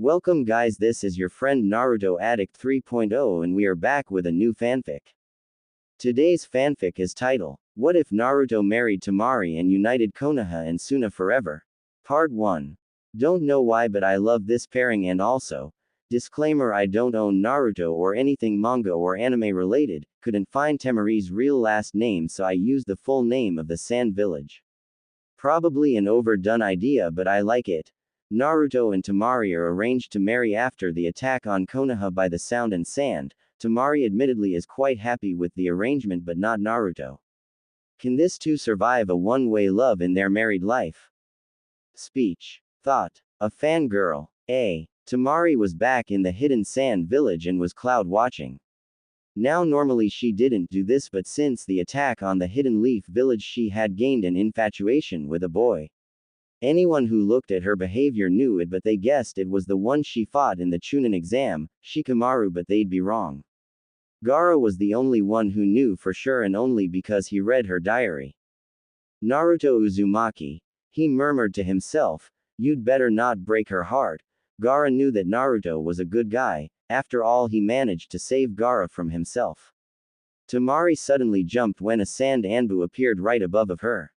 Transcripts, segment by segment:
Welcome guys, this is your friend Naruto Addict 3.0 and we are back with a new fanfic. Today's fanfic is titled, What If Naruto Married Temari and United Konoha and Suna Forever? Part 1. Don't know why but I love this pairing and also, disclaimer, I don't own Naruto or anything manga or anime related, couldn't find Temari's real last name so I used the full name of the Sand Village. Probably an overdone idea but I like it. Naruto and Temari are arranged to marry after the attack on Konoha by the Sound and Sand. Temari admittedly is quite happy with the arrangement but not Naruto. Can this two survive a one-way love in their married life? Speech. Thought. A fangirl. A. Temari was back in the hidden Sand Village and was cloud watching. Now normally she didn't do this but since the attack on the Hidden Leaf Village she had gained an infatuation with a boy. Anyone who looked at her behavior knew it but they guessed it was the one she fought in the Chunin exam, Shikamaru, but they'd be wrong. Gaara was the only one who knew for sure and only because he read her diary. Naruto Uzumaki. He murmured to himself, you'd better not break her heart. Gaara knew that Naruto was a good guy, after all he managed to save Gaara from himself. Temari suddenly jumped when a sand anbu appeared right above of her.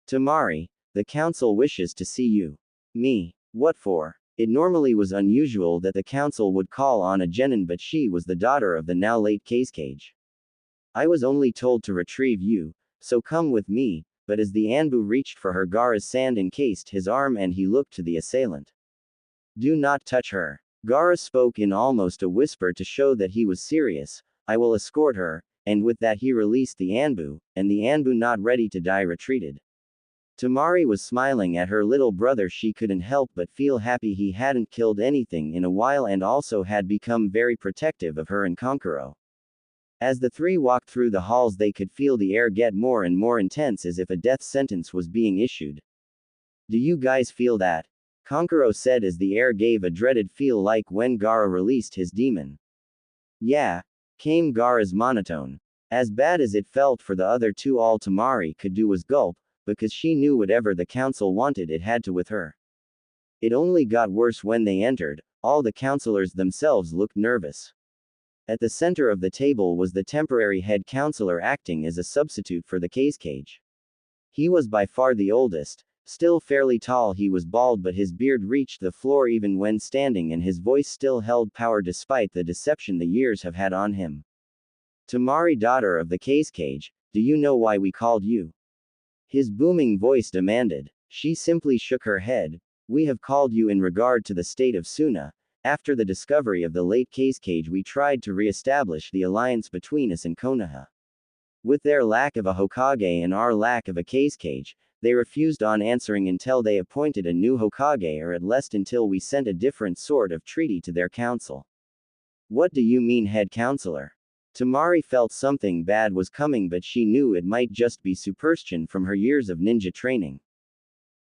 Temari. The council wishes to see you. Me. What for? It normally was unusual that the council would call on a genin but she was the daughter of the now late Cage. I was only told to retrieve you, so come with me, but as the anbu reached for her Gaara's sand encased his arm and he looked to the assailant. Do not touch her. Gaara spoke in almost a whisper to show that he was serious, I will escort her, and with that he released the anbu, and the anbu not ready to die retreated. Temari was smiling at her little brother. She couldn't help but feel happy he hadn't killed anything in a while and also had become very protective of her and Kankuro. As the three walked through the halls they could feel the air get more and more intense as if a death sentence was being issued. Do you guys feel that? Kankuro said as the air gave a dreaded feel like when Gaara released his demon. Yeah, came Gaara's monotone. As bad as it felt for the other two, all Temari could do was gulp, because she knew whatever the council wanted it had to with her. It only got worse when they entered. All the counselors themselves looked nervous. At the center of the table was the temporary head counselor acting as a substitute for the Cage. He was by far the oldest, still fairly tall. He was bald but his beard reached the floor even when standing and his voice still held power despite the deception the years have had on him. Temari, daughter of the Cage, do you know why we called you? His booming voice demanded. She simply shook her head. We have called you in regard to the state of Suna. After the discovery of the late Cage we tried to re-establish the alliance between us and Konoha. With their lack of a Hokage and our lack of a Cage, they refused on answering until they appointed a new Hokage or at least until we sent a different sort of treaty to their council. What do you mean, head counselor? Temari felt something bad was coming but she knew it might just be superstition from her years of ninja training.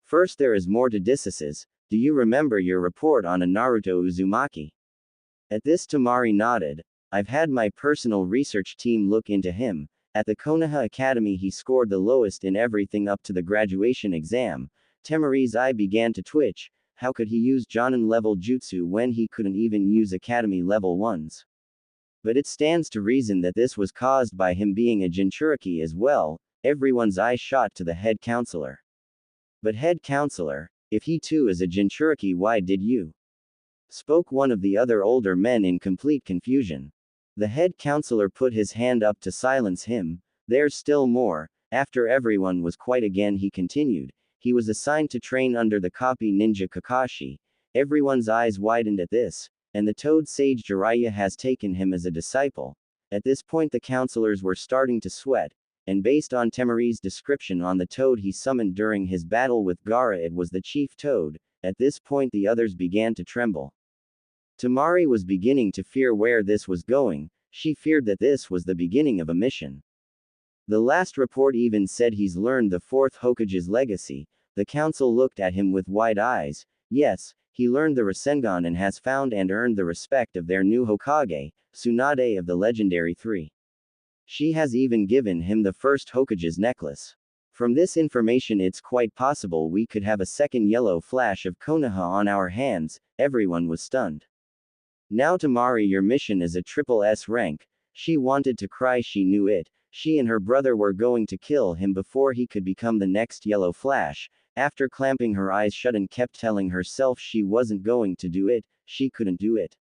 First there is more to this. Do you remember your report on a Naruto Uzumaki? At this Temari nodded. I've had my personal research team look into him. At the Konoha Academy he scored the lowest in everything up to the graduation exam. Temari's eye began to twitch. How could he use Jonin level jutsu when he couldn't even use Academy level ones? But it stands to reason that this was caused by him being a Jinchuriki as well. Everyone's eye shot to the head counselor. But head counselor, if he too is a Jinchuriki, why did you? Spoke one of the other older men in complete confusion. The head counselor put his hand up to silence him. There's still more. After everyone was quiet again he continued. He was assigned to train under the copy ninja Kakashi. Everyone's eyes widened at this. And the toad sage Jiraiya has taken him as a disciple. At this point the counselors were starting to sweat, and based on Temari's description on the toad he summoned during his battle with Gaara, it was the chief toad. At this point the others began to tremble. Temari was beginning to fear where this was going. She feared that this was the beginning of a mission. The last report even said he's learned the fourth Hokage's legacy. The council looked at him with wide eyes. Yes, he learned the Rasengan and has found and earned the respect of their new Hokage, Tsunade of the legendary three. She has even given him the first Hokage's necklace. From this information it's quite possible we could have a second yellow flash of Konoha on our hands. Everyone was stunned. Now Temari, your mission is a triple S rank. She wanted to cry, she knew it. She and her brother were going to kill him before he could become the next yellow flash. After clamping her eyes shut and kept telling herself she wasn't going to do it, she couldn't do it.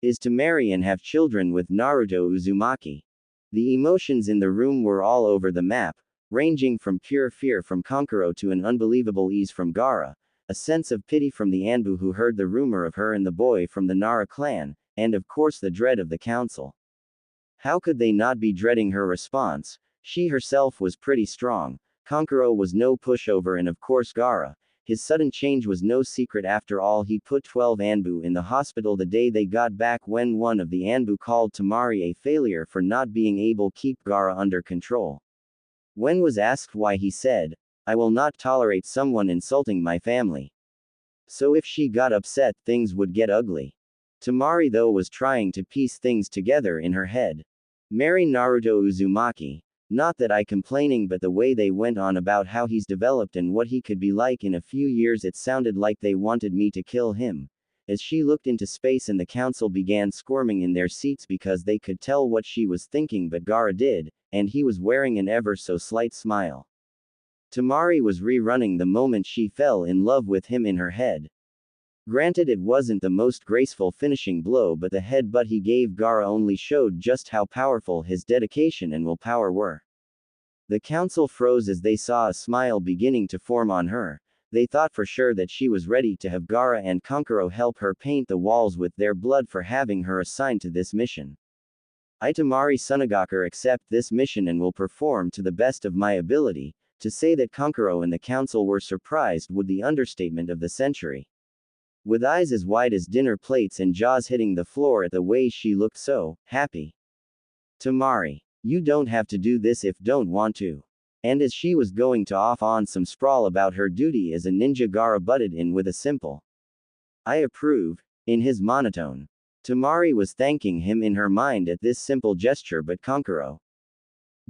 Is to marry and have children with Naruto Uzumaki. The emotions in the room were all over the map, ranging from pure fear from Kankuro to an unbelievable ease from Gaara, a sense of pity from the Anbu who heard the rumor of her and the boy from the Nara clan, and of course the dread of the council. How could they not be dreading her response? She herself was pretty strong. Kankuro was no pushover, and of course Gaara. His sudden change was no secret. After all, he put 12 Anbu in the hospital the day they got back when one of the Anbu called Temari a failure for not being able to keep Gaara under control. When was asked why, he said, "I will not tolerate someone insulting my family." So if she got upset, things would get ugly. Temari though was trying to piece things together in her head. Marry Naruto Uzumaki. Not that I complaining, but the way they went on about how he's developed and what he could be like in a few years, it sounded like they wanted me to kill him. As she looked into space and the council began squirming in their seats because they could tell what she was thinking, but Gaara did, and he was wearing an ever so slight smile. Temari was rerunning the moment she fell in love with him in her head. Granted, it wasn't the most graceful finishing blow, but the headbutt he gave Gaara only showed just how powerful his dedication and willpower were. The council froze as they saw a smile beginning to form on her. They thought for sure that she was ready to have Gaara and Kankuro help her paint the walls with their blood for having her assigned to this mission. I, Temari Sunagakur, accept this mission and will perform to the best of my ability. To say that Kankuro and the council were surprised would be the understatement of the century. With eyes as wide as dinner plates and jaws hitting the floor at the way she looked so happy. Temari, you don't have to do this if don't want to. And as she was going to off on some sprawl about her duty as a ninja, Gaara butted in with a simple "I approve," in his monotone. Temari was thanking him in her mind at this simple gesture, but Kankuro.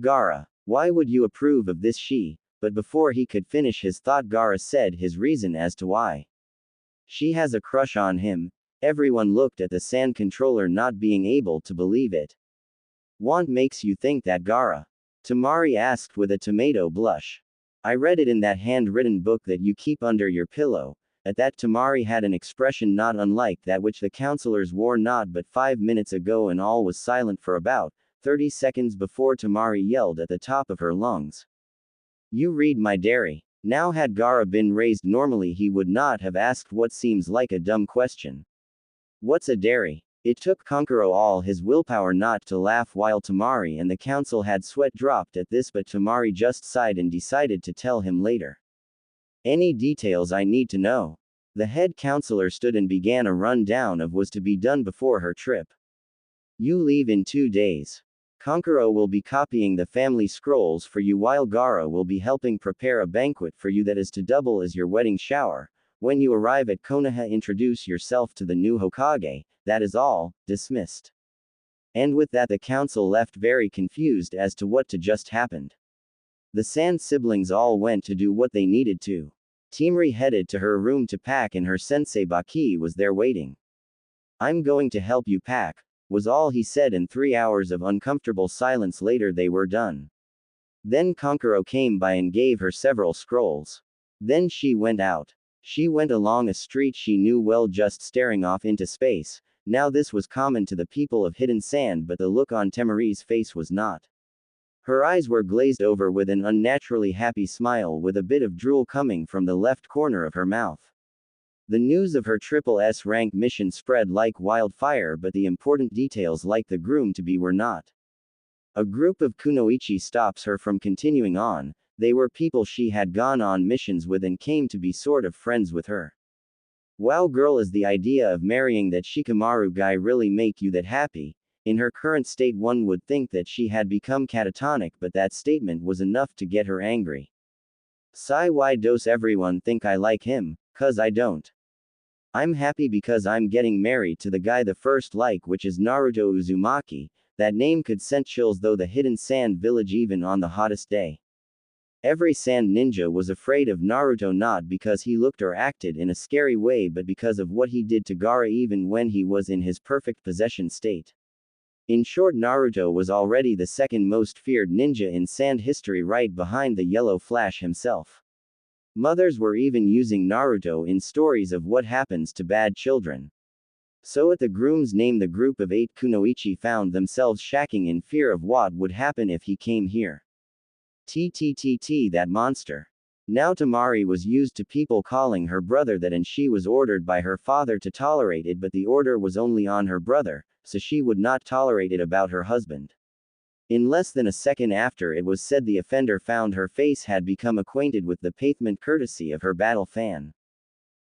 Gaara, why would you approve of this? But before he could finish his thought, Gaara said his reason as to why. She has a crush on him. Everyone looked at the sand controller, not being able to believe it. What makes you think that, Gaara? Temari asked with a tomato blush. I read it in that handwritten book that you keep under your pillow. At that, Temari had an expression not unlike that which the counselors wore not but 5 minutes ago, and all was silent for about 30 seconds before Temari yelled at the top of her lungs. You read my diary. Now had Gaara been raised normally, he would not have asked what seems like a dumb question. What's a diary? It took Kankuro all his willpower not to laugh, while Temari and the council had sweat dropped at this, but Temari just sighed and decided to tell him later. Any details I need to know? The head counselor stood and began a rundown of what was to be done before her trip. You leave in 2 days. Kankuro will be copying the family scrolls for you, while Gaara will be helping prepare a banquet for you that is to double as your wedding shower. When you arrive at Konoha, introduce yourself to the new Hokage. That is all. Dismissed. And with that, the council left very confused as to what just happened. The Sand siblings all went to do what they needed to. Temari headed to her room to pack, and her sensei Baki was there waiting. I'm going to help you pack, was all he said, and 3 hours of uncomfortable silence later they were done. Then Kankuro came by and gave her several scrolls. Then she went out. She went along a street she knew well, just staring off into space. Now this was common to the people of Hidden Sand, but the look on Temari's face was not. Her eyes were glazed over with an unnaturally happy smile, with a bit of drool coming from the left corner of her mouth. The news of her triple S rank mission spread like wildfire, but the important details like the groom-to-be were not. A group of kunoichi stops her from continuing on. They were people she had gone on missions with and came to be sort of friends with her. Wow girl, is the idea of marrying that Shikamaru guy really make you that happy? In her current state one would think that she had become catatonic, but that statement was enough to get her angry. Sigh, why does everyone think I like him? 'Cause I don't. I'm happy because I'm getting married to the guy the first like, which is Naruto Uzumaki. That name could send chills though the Hidden Sand village even on the hottest day. Every sand ninja was afraid of Naruto not because he looked or acted in a scary way but because of what he did to Gaara even when he was in his perfect possession state. In short, Naruto was already the second most feared ninja in sand history right behind the Yellow Flash himself. Mothers were even using Naruto in stories of what happens to bad children. So at the groom's name the group of 8 kunoichi found themselves shacking in fear of what would happen if he came here. That monster. Now Temari was used to people calling her brother that and she was ordered by her father to tolerate it but the order was only on her brother, so she would not tolerate it about her husband. In less than a second after it was said the offender found her face had become acquainted with the pavement courtesy of her battle fan.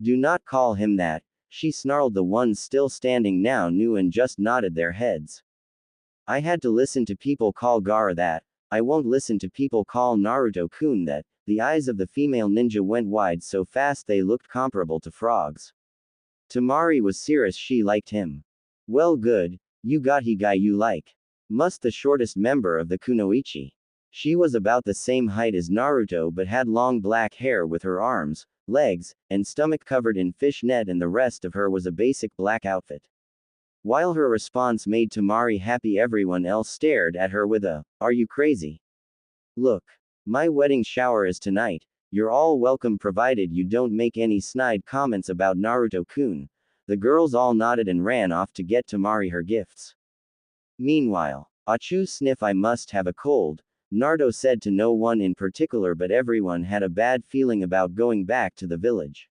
Do not call him that, she snarled. The ones still standing now knew and just nodded their heads. I had to listen to people call Gaara that, I won't listen to people call Naruto-kun that. The eyes of the female ninja went wide so fast they looked comparable to frogs. Temari was serious, she liked him. Well good, you got he guy you like. Must the shortest member of the kunoichi. She was about the same height as Naruto but had long black hair with her arms, legs, and stomach covered in fishnet and the rest of her was a basic black outfit. While her response made Temari happy everyone else stared at her with a, "Are you crazy? Look. My wedding shower is tonight, you're all welcome provided you don't make any snide comments about Naruto-kun." The girls all nodded and ran off to get Temari her gifts. Meanwhile, Achoo sniff, I must have a cold, Naruto said to no one in particular but everyone had a bad feeling about going back to the village.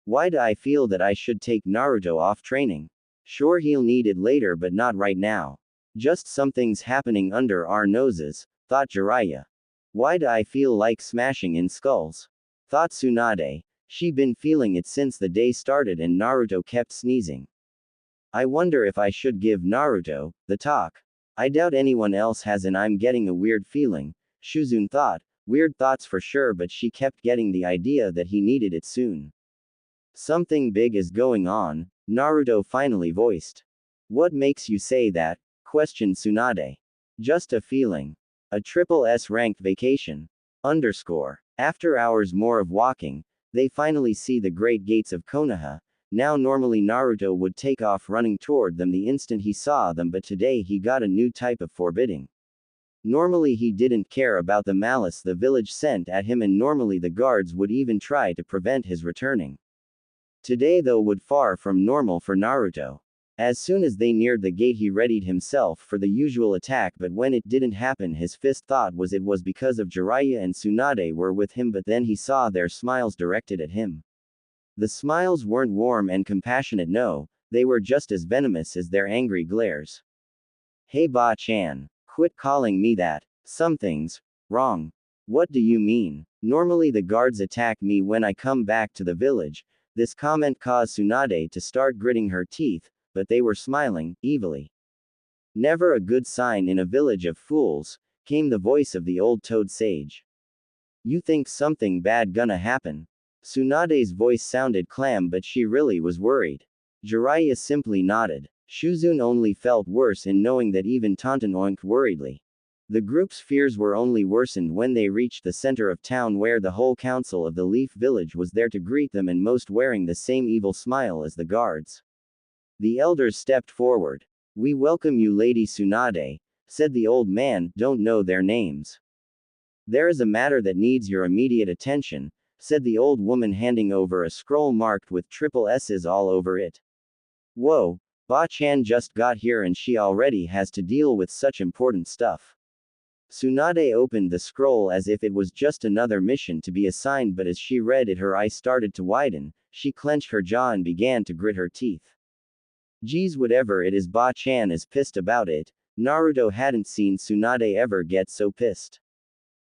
Why do I feel that I should take Naruto off training? Sure he'll need it later but not right now. Just something's happening under our noses, thought Jiraiya. Why do I feel like smashing in skulls? Thought Tsunade. She been feeling it since the day started and Naruto kept sneezing. I wonder if I should give Naruto the talk. I doubt anyone else has and I'm getting a weird feeling, Shuzune thought. Weird thoughts for sure but she kept getting the idea that he needed it soon. Something big is going on, Naruto finally voiced. What makes you say that? Questioned Tsunade. Just a feeling. A triple S ranked vacation. After hours more of walking, they finally see the great gates of Konoha. Now normally Naruto would take off running toward them the instant he saw them but today he got a new type of forbidding. Normally he didn't care about the malice the village sent at him and normally the guards would even try to prevent his returning. Today though would far from normal for Naruto. As soon as they neared the gate he readied himself for the usual attack but when it didn't happen his first thought was it was because of Jiraiya and Tsunade were with him but then he saw their smiles directed at him. The smiles weren't warm and compassionate, no, they were just as venomous as their angry glares. Hey Ba-chan, quit calling me that, something's wrong. What do you mean? Normally the guards attack me when I come back to the village. This comment caused Tsunade to start gritting her teeth, but they were smiling, evilly. Never a good sign in a village of fools, came the voice of the old toad sage. You think something bad gonna happen? Tsunade's voice sounded calm but she really was worried. Jiraiya simply nodded. Shuzune only felt worse in knowing that even Tonton oinked worriedly. The group's fears were only worsened when they reached the center of town where the whole council of the Leaf Village was there to greet them and most wearing the same evil smile as the guards. The elders stepped forward. We welcome you Lady Tsunade, said the old man, don't know their names. There is a matter that needs your immediate attention, said the old woman handing over a scroll marked with triple S's all over it. Whoa, Ba-chan just got here and she already has to deal with such important stuff. Tsunade opened the scroll as if it was just another mission to be assigned but as she read it her eyes started to widen, she clenched her jaw and began to grit her teeth. Geez, whatever it is, Ba-chan is pissed about it. Naruto hadn't seen Tsunade ever get so pissed.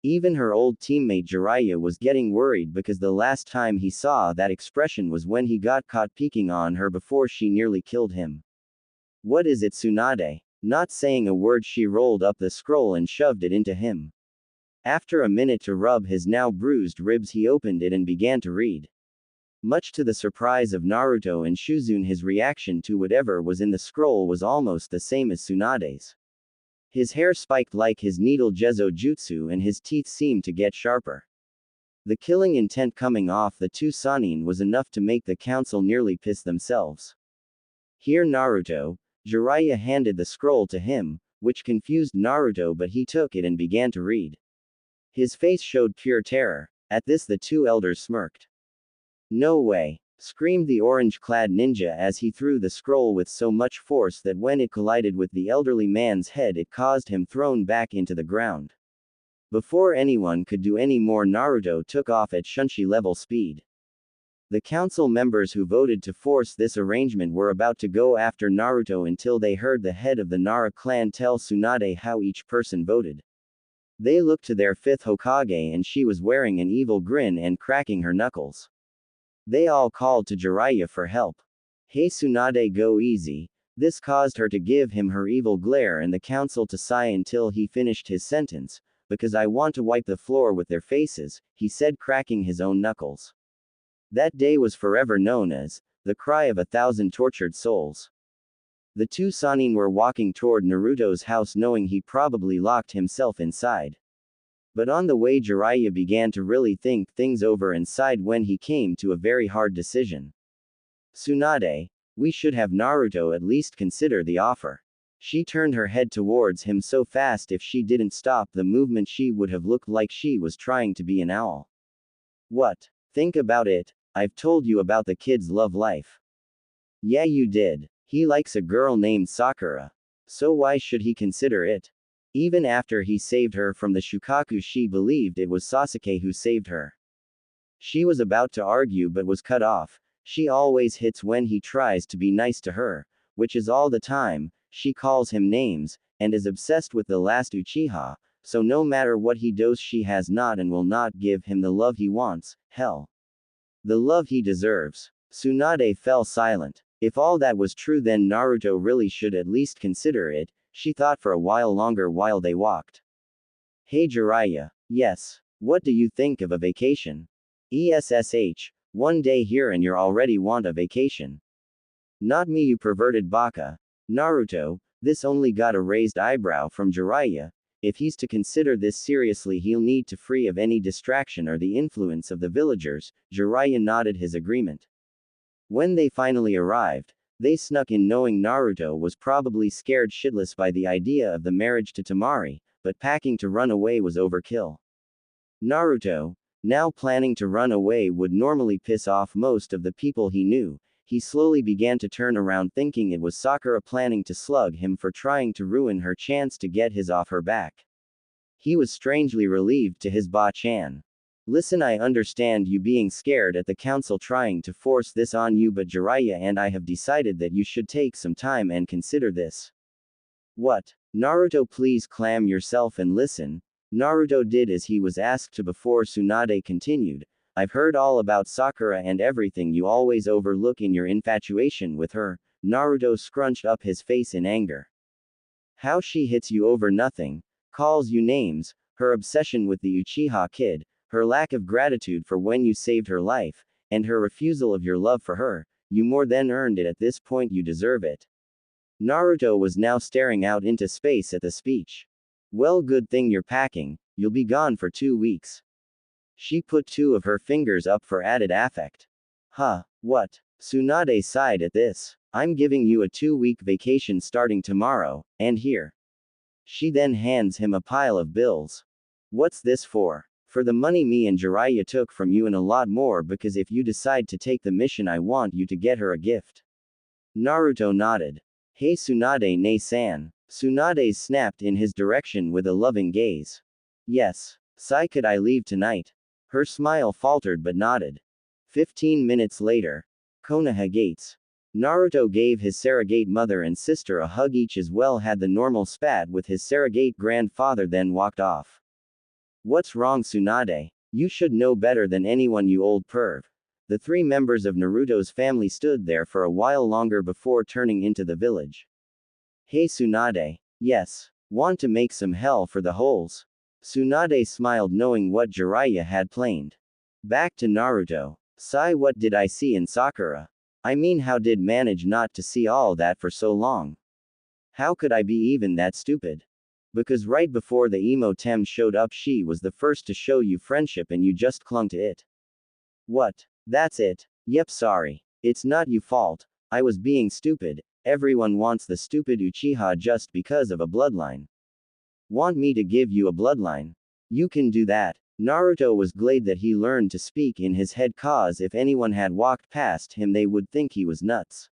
Even her old teammate Jiraiya was getting worried because the last time he saw that expression was when he got caught peeking on her before she nearly killed him. What is it, Tsunade? Not saying a word, she rolled up the scroll and shoved it into him. After a minute to rub his now bruised ribs, he opened it and began to read. Much to the surprise of Naruto and Shuzune, his reaction to whatever was in the scroll was almost the same as Tsunade's. His hair spiked like his needle Jezo Jutsu and his teeth seemed to get sharper. The killing intent coming off the two Sannin was enough to make the council nearly piss themselves. Here Naruto, Jiraiya handed the scroll to him, which confused Naruto, but he took it and began to read. His face showed pure terror. At this the two elders smirked. "No way!" screamed the orange-clad ninja as he threw the scroll with so much force that when it collided with the elderly man's head it caused him thrown back into the ground. Before anyone could do any more, Naruto took off at Shunshi level speed. The council members who voted to force this arrangement were about to go after Naruto until they heard the head of the Nara clan tell Tsunade how each person voted. They looked to their fifth Hokage and she was wearing an evil grin and cracking her knuckles. They all called to Jiraiya for help. "Hey Tsunade, go easy." This caused her to give him her evil glare and the council to sigh until he finished his sentence. "Because I want to wipe the floor with their faces," he said, cracking his own knuckles. That day was forever known as the cry of 1,000 tortured souls. The two Sannin were walking toward Naruto's house knowing he probably locked himself inside. But on the way Jiraiya began to really think things over and sighed when he came to a very hard decision. "Tsunade, we should have Naruto at least consider the offer." She turned her head towards him so fast if she didn't stop the movement she would have looked like she was trying to be an owl. "What? Think about it. I've told you about the kid's love life." "Yeah, you did. He likes a girl named Sakura. So why should he consider it? Even after he saved her from the Shukaku, she believed it was Sasuke who saved her." She was about to argue but was cut off. She always hits when he tries to be nice to her, which is all the time. She calls him names, and is obsessed with the last Uchiha, so no matter what he does she has not and will not give him the love he wants, hell. The love he deserves. Tsunade fell silent. If all that was true then Naruto really should at least consider it, she thought for a while longer while they walked. "Hey Jiraiya. Yes. What do you think of a vacation?" "ESSH. One day here and you're already want a vacation." "Not me, you perverted baka." "Naruto." This only got a raised eyebrow from Jiraiya. If he's to consider this seriously he'll need to free of any distraction or the influence of the villagers. Jiraiya nodded his agreement. When they finally arrived, they snuck in knowing Naruto was probably scared shitless by the idea of the marriage to Temari, but packing to run away was overkill. Naruto, now planning to run away, would normally piss off most of the people he knew. He slowly began to turn around thinking it was Sakura planning to slug him for trying to ruin her chance to get his off her back. He was strangely relieved to his Ba-chan. "Listen, I understand you being scared at the council trying to force this on you, but Jiraiya and I have decided that you should take some time and consider this." "What?" "Naruto, please calm yourself and listen." Naruto did as he was asked to before Tsunade continued. "I've heard all about Sakura and everything you always overlook in your infatuation with her." Naruto scrunched up his face in anger. "How she hits you over nothing, calls you names, her obsession with the Uchiha kid, her lack of gratitude for when you saved her life, and her refusal of your love for her, you more than earned it. At this point you deserve it." Naruto was now staring out into space at the speech. "Well, good thing you're packing, you'll be gone for 2 weeks. She put 2 of her fingers up for added affect. "Huh, what?" Tsunade sighed at this. "I'm giving you a 2-week vacation starting tomorrow, and here." She then hands him a pile of bills. "What's this for?" "For the money me and Jiraiya took from you and a lot more, because if you decide to take the mission I want you to get her a gift." Naruto nodded. "Hey Tsunade ne-san." Tsunade snapped in his direction with a loving gaze. "Yes. Sai, could I leave tonight?" Her smile faltered but nodded. 15 minutes later. Konoha gates. Naruto gave his surrogate mother and sister a hug, each as well had the normal spat with his surrogate grandfather, then walked off. "What's wrong, Tsunade? You should know better than anyone, you old perv." The 3 members of Naruto's family stood there for a while longer before turning into the village. "Hey Tsunade. Yes. Want to make some hell for the holes?" Tsunade smiled knowing what Jiraiya had planned. Back to Naruto. "Sai, what did I see in Sakura? I mean, how did manage not to see all that for so long? How could I be even that stupid?" Because right before the emo Tem showed up, she was the first to show you friendship and you just clung to it. What? That's it. Yep, sorry. It's not your fault. I was being stupid. Everyone wants the stupid Uchiha just because of a bloodline. Want me to give you a bloodline? You can do that. Naruto was glad that he learned to speak in his head, cause if anyone had walked past him they would think he was nuts.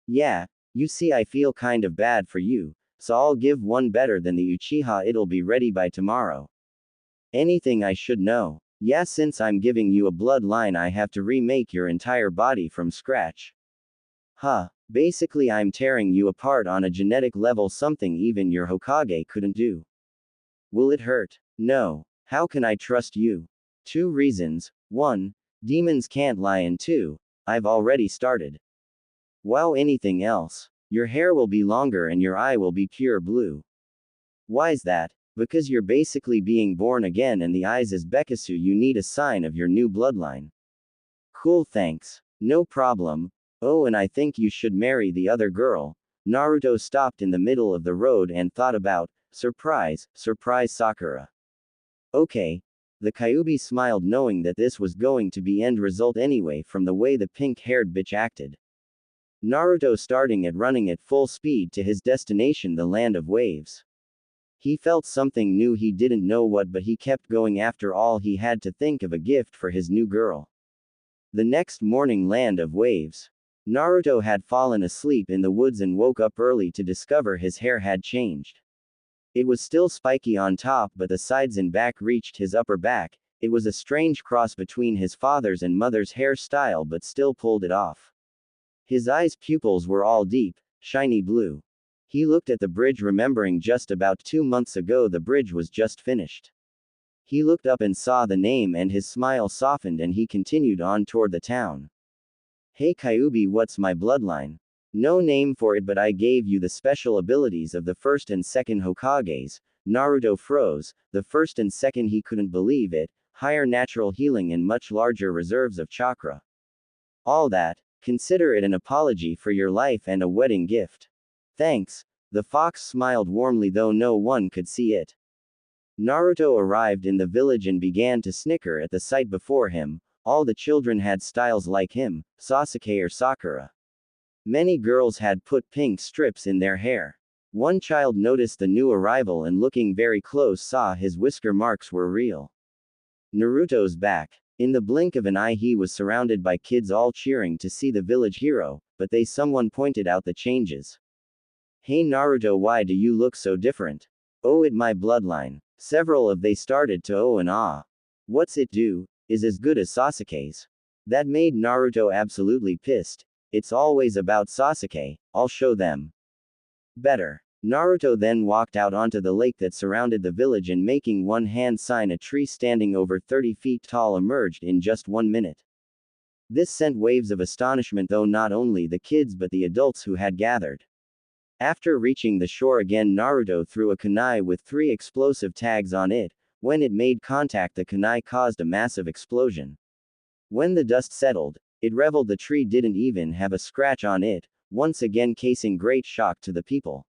Yeah, you see, I feel kind of bad for you, so I'll give one better than the Uchiha. It'll be ready by tomorrow. Anything I should know? Yeah, since I'm giving you a bloodline I have to remake your entire body from scratch. Huh. Basically I'm tearing you apart on a genetic level, something even your Hokage couldn't do. Will it hurt? No. How can I trust you? 2 reasons. 1. Demons can't lie, and 2. I've already started. Wow, anything else? Your hair will be longer and your eye will be pure blue. Why's that? Because you're basically being born again, and the eyes is Bekasu. You need a sign of your new bloodline. Cool, thanks. No problem. Oh, and I think you should marry the other girl. Naruto stopped in the middle of the road and thought about, surprise, Sakura. Okay. The Kyuubi smiled, knowing that this was going to be end result anyway from the way the pink-haired bitch acted. Naruto starting at running at full speed to his destination, the land of waves. He felt something new, he didn't know what, but he kept going. After all, he had to think of a gift for his new girl. The next morning, land of waves. Naruto had fallen asleep in the woods and woke up early to discover his hair had changed. It was still spiky on top, but the sides and back reached his upper back. It was a strange cross between his father's and mother's hairstyle, but still pulled it off. His eyes' pupils were all deep, shiny blue. He looked at the bridge, remembering just about 2 months ago the bridge was just finished. He looked up and saw the name, and his smile softened and he continued on toward the town. Hey Kyuubi, what's my bloodline? No name for it, but I gave you the special abilities of the first and second Hokages. Naruto froze. The first and second, he couldn't believe it. Higher natural healing and much larger reserves of chakra. All that. Consider it an apology for your life and a wedding gift. Thanks. The fox smiled warmly, though no one could see it. Naruto arrived in the village and began to snicker at the sight before him. All the children had styles like him, Sasuke or Sakura. Many girls had put pink strips in their hair. One child noticed the new arrival and, looking very close, saw his whisker marks were real. Naruto's back. In the blink of an eye he was surrounded by kids all cheering to see the village hero, but someone pointed out the changes. Hey Naruto, why do you look so different? Oh, it my bloodline. Several of they started to oh and ah. What's it do? Is as good as Sasuke's. That made Naruto absolutely pissed. It's always about Sasuke, I'll show them. Better. Naruto then walked out onto the lake that surrounded the village and, making one hand sign, a tree standing over 30 feet tall emerged in just 1 minute. This sent waves of astonishment, though not only the kids but the adults who had gathered. After reaching the shore again, Naruto threw a kunai with 3 explosive tags on it. When it made contact, the kunai caused a massive explosion. When the dust settled, it reveled. The tree didn't even have a scratch on it, once again causing great shock to the people.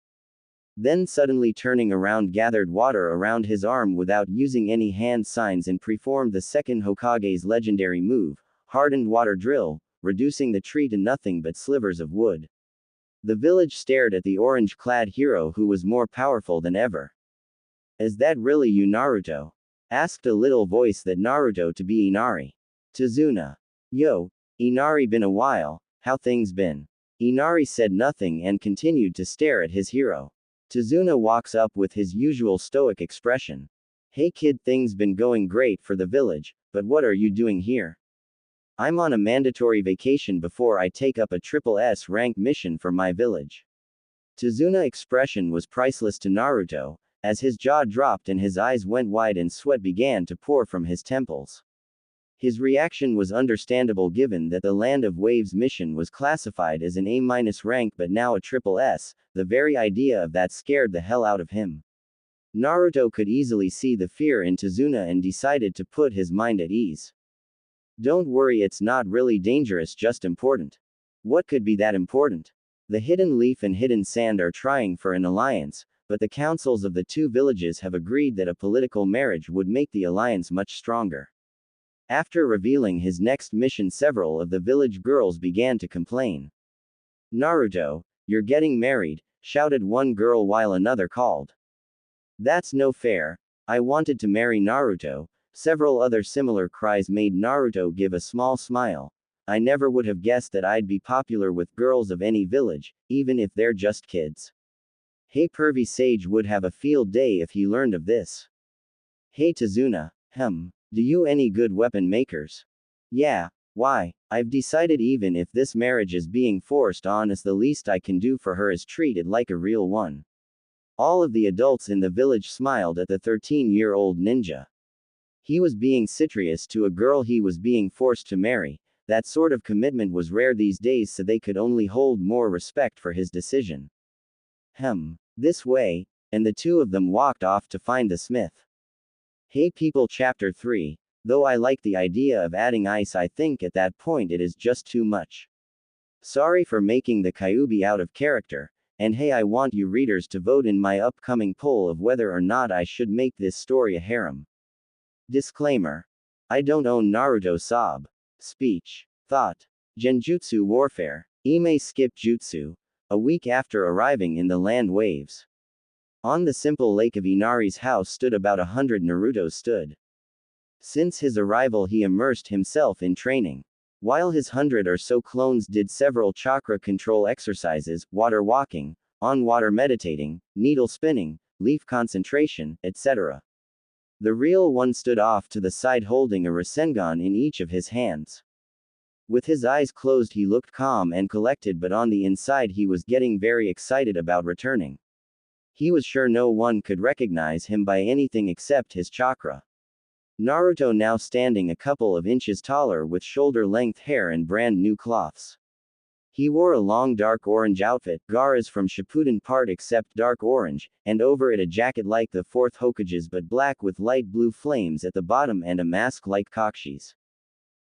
Then suddenly turning around, gathered water around his arm without using any hand signs and performed the second Hokage's legendary move, hardened water drill, reducing the tree to nothing but slivers of wood. The village stared at the orange-clad hero, who was more powerful than ever. Is that really you, Naruto? Asked a little voice that Naruto to be Inari. Tazuna. Yo, Inari, been a while, how things been? Inari said nothing and continued to stare at his hero. Tazuna walks up with his usual stoic expression. Hey kid, things been going great for the village, but what are you doing here? I'm on a mandatory vacation before I take up a SSS rank mission for my village. Tazuna's expression was priceless to Naruto, as his jaw dropped and his eyes went wide and sweat began to pour from his temples. His reaction was understandable given that the Land of Waves mission was classified as an A- rank but now a SSS. The very idea of that scared the hell out of him. Naruto could easily see the fear in Tazuna and decided to put his mind at ease. Don't worry, it's not really dangerous, just important. What could be that important? The Hidden Leaf and Hidden Sand are trying for an alliance, but the councils of the two villages have agreed that a political marriage would make the alliance much stronger. After revealing his next mission, several of the village girls began to complain. Naruto, you're getting married, shouted one girl while another called. That's no fair. I wanted to marry Naruto. Several other similar cries made Naruto give a small smile. I never would have guessed that I'd be popular with girls of any village, even if they're just kids. Hey, pervy sage would have a field day if he learned of this. Hey Tazuna, do you any good weapon makers? Yeah, why, I've decided even if this marriage is being forced on us, the least I can do for her is treat it like a real one. All of the adults in the village smiled at the 13-year-old ninja. He was being serious to a girl he was being forced to marry. That sort of commitment was rare these days, so they could only hold more respect for his decision. This way, and the two of them walked off to find the smith. Hey people, chapter 3. Though I like the idea of adding ice, I think at that point it is just too much. Sorry for making the Kyuubi out of character, and hey, I want you readers to vote in my upcoming poll of whether or not I should make this story a harem. Disclaimer. I don't own Naruto Sob. Speech. Thought. Genjutsu warfare. Ime skip jutsu. A week after arriving in the land waves. On the simple lake of Inari's house stood about 100 Narutos stood. Since his arrival he immersed himself in training. While his 100 or so clones did several chakra control exercises, water walking, on water meditating, needle spinning, leaf concentration, etc. The real one stood off to the side holding a Rasengan in each of his hands. With his eyes closed he looked calm and collected, but on the inside he was getting very excited about returning. He was sure no one could recognize him by anything except his chakra. Naruto now standing a couple of inches taller with shoulder-length hair and brand new cloths. He wore a long dark orange outfit, Gaara's from Shippuden part except dark orange, and over it a jacket like the fourth Hokage's but black with light blue flames at the bottom and a mask like Kakushi's.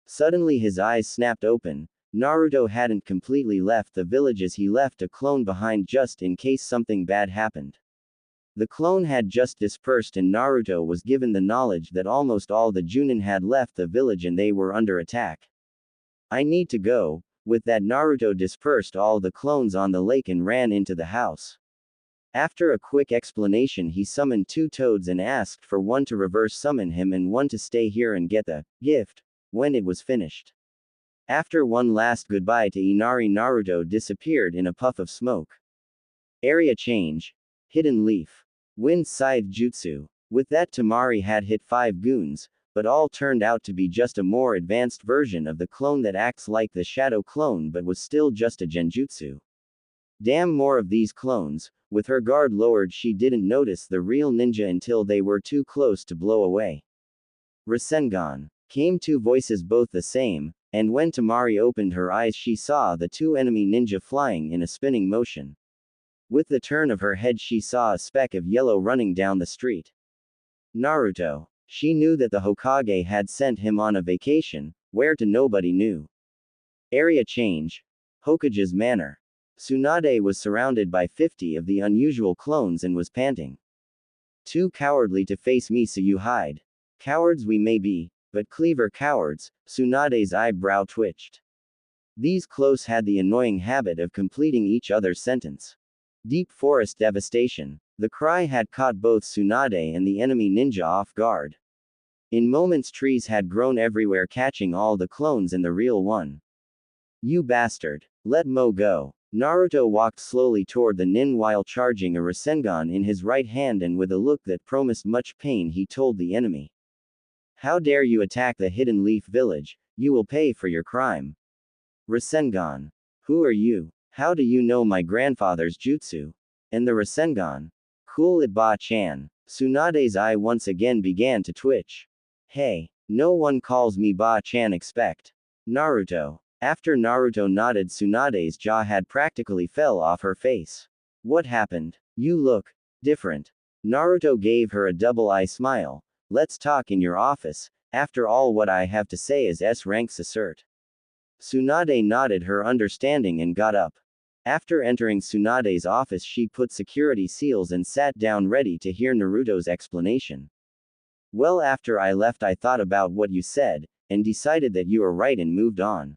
Suddenly his eyes snapped open. Naruto hadn't completely left the village as he left a clone behind just in case something bad happened. The clone had just dispersed and Naruto was given the knowledge that almost all the Junin had left the village and they were under attack. I need to go. With that, Naruto dispersed all the clones on the lake and ran into the house. After a quick explanation he summoned two toads and asked for one to reverse summon him and one to stay here and get the gift when it was finished. After one last goodbye to Inari, Naruto disappeared in a puff of smoke. Area change. Hidden leaf. Wind scythe jutsu. With that, Temari had hit 5 goons, but all turned out to be just a more advanced version of the clone that acts like the shadow clone but was still just a genjutsu. Damn, more of these clones. With her guard lowered she didn't notice the real ninja until they were too close to blow away. Rasengan. Came two voices, both the same, and when Temari opened her eyes she saw the two enemy ninja flying in a spinning motion. With the turn of her head she saw a speck of yellow running down the street. Naruto. She knew that the Hokage had sent him on a vacation, where to nobody knew. Area change. Hokage's manor. Tsunade was surrounded by 50 of the unusual clones and was panting. Too cowardly to face me, so you hide. Cowards we may be, but clever cowards. Tsunade's eyebrow twitched. These close had the annoying habit of completing each other's sentence. Deep forest devastation. The cry had caught both Tsunade and the enemy ninja off guard. In moments trees had grown everywhere, catching all the clones and the real one. You bastard. Let Mo go. Naruto walked slowly toward the nin while charging a Rasengan in his right hand, and with a look that promised much pain he told the enemy. How dare you attack the Hidden Leaf village? You will pay for your crime. Rasengan. Who are you? How do you know my grandfather's jutsu? And the Rasengan? Cool it, Ba-chan. Tsunade's eye once again began to twitch. Hey, no one calls me Ba-chan, expect. Naruto. After Naruto nodded, Tsunade's jaw had practically fell off her face. What happened? You look different. Naruto gave her a double-eye smile. Let's talk in your office. After all, what I have to say is S ranks assert. Tsunade nodded her understanding and got up. After entering Tsunade's office, she put security seals and sat down ready to hear Naruto's explanation. Well, after I left, I thought about what you said, and decided that you are right and moved on.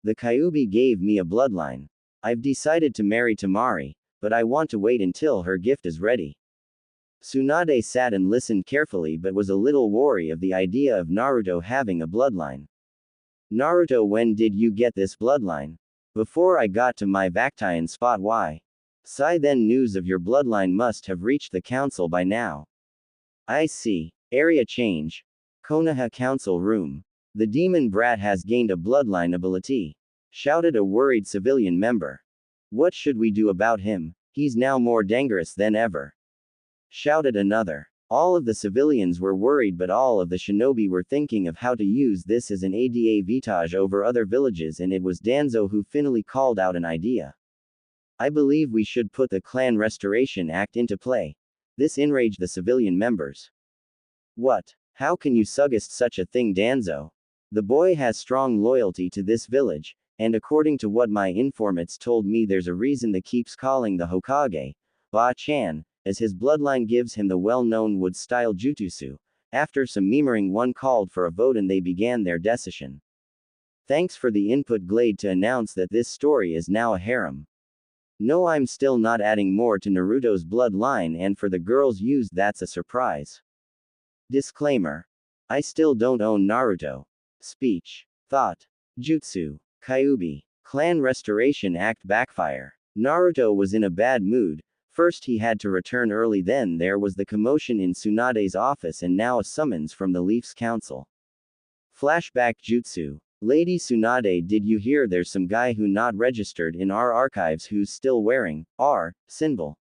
The Kyuubi gave me a bloodline. I've decided to marry Temari, but I want to wait until her gift is ready. Tsunade sat and listened carefully but was a little wary of the idea of Naruto having a bloodline. Naruto, when did you get this bloodline? Before I got to my Bactian spot. Why? Sai, then news of your bloodline must have reached the council by now. I see. Area change. Konoha council room. The demon brat has gained a bloodline ability, shouted a worried civilian member. What should we do about him? He's now more dangerous than ever, shouted another. All of the civilians were worried, but all of the shinobi were thinking of how to use this as an advantage over other villages, and it was Danzo who finally called out an idea. I believe we should put the Clan Restoration Act into play. This enraged the civilian members. What? How can you suggest such a thing, Danzo? The boy has strong loyalty to this village, and according to what my informants told me, there's a reason that keeps calling the Hokage, Ba-chan, as his bloodline gives him the well-known wood-style jutsu. After some murmuring, one called for a vote and they began their decision. Thanks for the input, Glade, to announce that this story is now a harem. No, I'm still not adding more to Naruto's bloodline, and for the girls used, that's a surprise. Disclaimer. I still don't own Naruto. Speech. Thought. Jutsu. Kyuubi. Clan Restoration Act backfire. Naruto was in a bad mood. First he had to return early, then there was the commotion in Tsunade's office, and now a summons from the Leafs Council. Flashback jutsu. Lady Tsunade, did you hear there's some guy who not registered in our archives who's still wearing R symbol?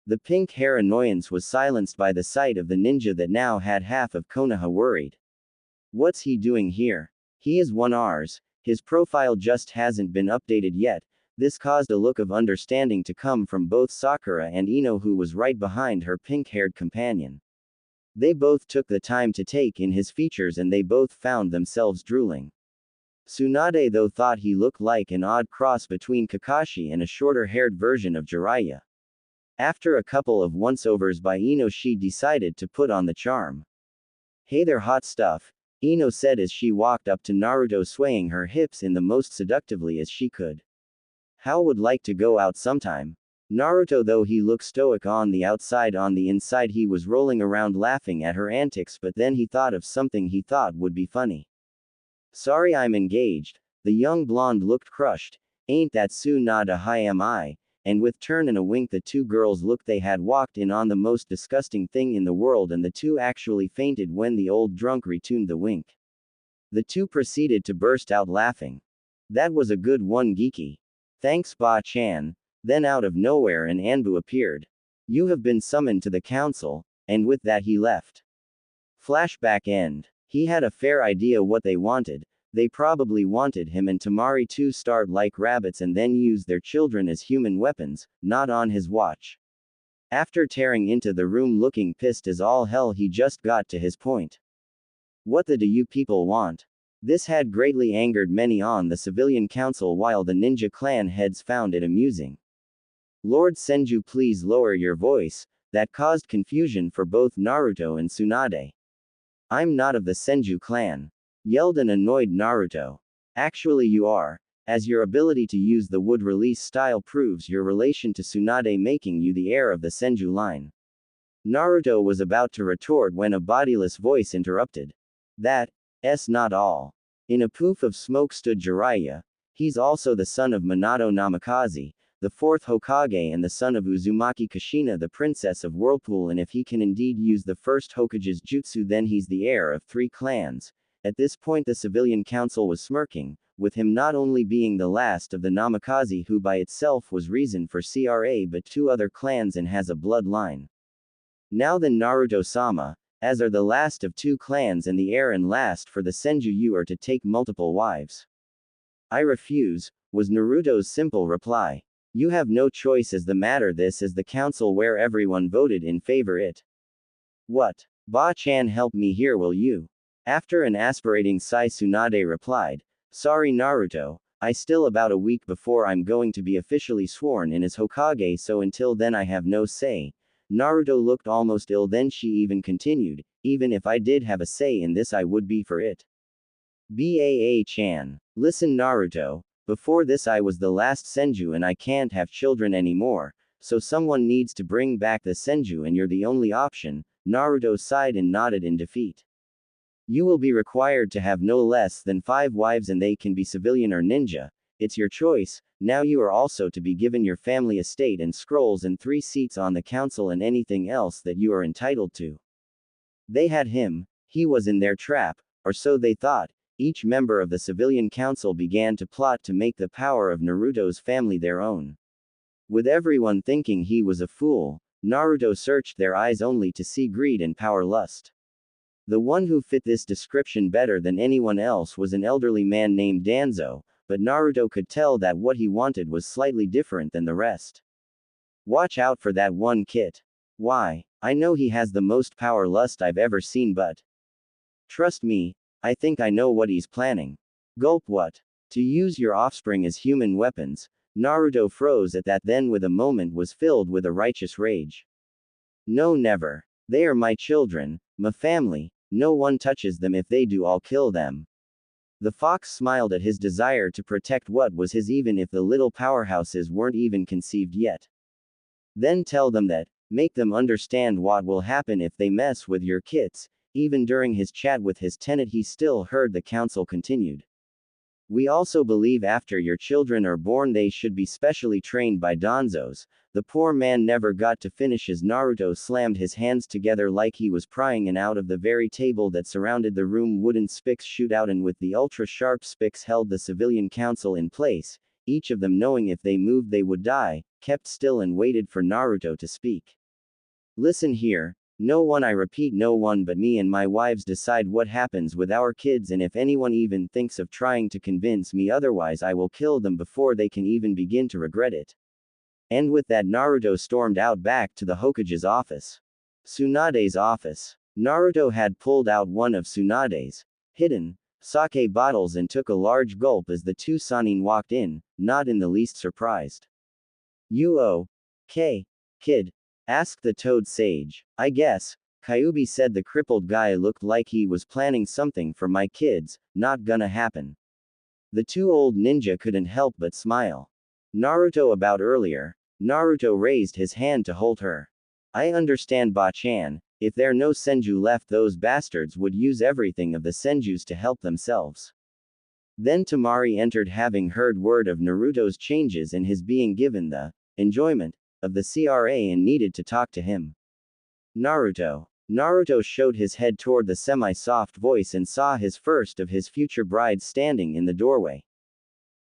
The pink hair annoyance was silenced by the sight of the ninja that now had half of Konoha worried. What's he doing here? He is one Rs. His profile just hasn't been updated yet. This caused a look of understanding to come from both Sakura and Ino, who was right behind her pink-haired companion. They both took the time to take in his features, and they both found themselves drooling. Tsunade, though, thought he looked like an odd cross between Kakashi and a shorter-haired version of Jiraiya. After a couple of once-overs by Ino, she decided to put on the charm. Hey there, hot stuff, Ino said as she walked up to Naruto, swaying her hips in the most seductively as she could. How would like to go out sometime? Naruto, though he looked stoic on the outside, on the inside he was rolling around laughing at her antics, but then he thought of something he thought would be funny. Sorry, I'm engaged. The young blonde looked crushed. Ain't that Tsunade, hi am I? And with turn and a wink, the two girls looked. They had walked in on the most disgusting thing in the world, and the two actually fainted when the old drunk retuned the wink. The two proceeded to burst out laughing. That was a good one, Geeky. Thanks, Ba-chan. Then out of nowhere an Anbu appeared. You have been summoned to the council, and with that he left. Flashback end. He had a fair idea what they wanted. They probably wanted him and Temari to start like rabbits and then use their children as human weapons, not on his watch. After tearing into the room looking pissed as all hell, he just got to his point. What the do you people want? This had greatly angered many on the civilian council, while the ninja clan heads found it amusing. Lord Senju, please lower your voice. That caused confusion for both Naruto and Tsunade. I'm not of the Senju clan, yelled an annoyed Naruto. Actually you are, as your ability to use the wood release style proves your relation to Tsunade, making you the heir of the Senju line. Naruto was about to retort when a bodiless voice interrupted. That's not all. In a poof of smoke stood Jiraiya. He's also the son of Minato Namikaze, the fourth Hokage, and the son of Uzumaki Kushina, the princess of Whirlpool, and if he can indeed use the first Hokage's jutsu, then he's the heir of 3 clans. At this point the civilian council was smirking, with him not only being the last of the Namikaze, who by itself was reason for CRA, but 2 other clans and has a bloodline. Now then, Naruto-sama, as are the last of 2 clans and the heir and last for the Senju, you are to take multiple wives. I refuse, was Naruto's simple reply. You have no choice as the matter. This is the council where everyone voted in favor it. What? Ba-chan, help me here, will you? After an aspirating sigh, Tsunade replied, sorry Naruto, I still about a week before I'm going to be officially sworn in as Hokage, so until then I have no say. Naruto looked almost ill, then she even continued, even if I did have a say in this I would be for it. Baa-chan. Listen Naruto, before this I was the last Senju and I can't have children anymore, so someone needs to bring back the Senju and you're the only option. Naruto sighed and nodded in defeat. You will be required to have no less than 5 wives and they can be civilian or ninja. It's your choice. Now you are also to be given your family estate and scrolls and 3 seats on the council and anything else that you are entitled to. They had him. He was in their trap, or so they thought. Each member of the civilian council began to plot to make the power of Naruto's family their own. With everyone thinking he was a fool, Naruto searched their eyes only to see greed and power lust. The one who fit this description better than anyone else was an elderly man named Danzo, but Naruto could tell that what he wanted was slightly different than the rest. Watch out for that one kid. Why? I know he has the most power lust I've ever seen, but trust me, I think I know what he's planning. Gulp. What? To use your offspring as human weapons? Naruto froze at that, then with a moment was filled with a righteous rage. No, never. They are my children, my family. No one touches them. If they do, I'll kill them. The fox smiled at his desire to protect what was his, even if the little powerhouses weren't even conceived yet. Then tell them that, make them understand what will happen if they mess with your kids. Even during his chat with his tenant, he still heard the council continued. We also believe after your children are born they should be specially trained by Danzos. The poor man never got to finish as Naruto slammed his hands together like he was prying and out of the very table that surrounded the room wooden spiks shoot out, and with the ultra-sharp spiks held the civilian council in place, each of them knowing if they moved they would die, kept still and waited for Naruto to speak. Listen here. No one, I repeat, no one but me and my wives decide what happens with our kids, and if anyone even thinks of trying to convince me otherwise, I will kill them before they can even begin to regret it. And with that, Naruto stormed out back to the Hokage's office. Tsunade's office. Naruto had pulled out one of Tsunade's hidden sake bottles and took a large gulp as the 2 Sannin walked in, not in the least surprised. You okay, kid? Asked the toad sage. I guess, Kyuubi said. The crippled guy looked like he was planning something for my kids. Not gonna happen. The 2 old ninja couldn't help but smile. Naruto, about earlier. Naruto raised his hand to hold her. I understand, Ba-chan. If there no Senju left, those bastards would use everything of the Senjus to help themselves. Then Temari entered, having heard word of Naruto's changes and his being given the enjoyment of the CRA, and needed to talk to him. Naruto. Naruto showed his head toward the semi-soft voice and saw his first of his future brides standing in the doorway.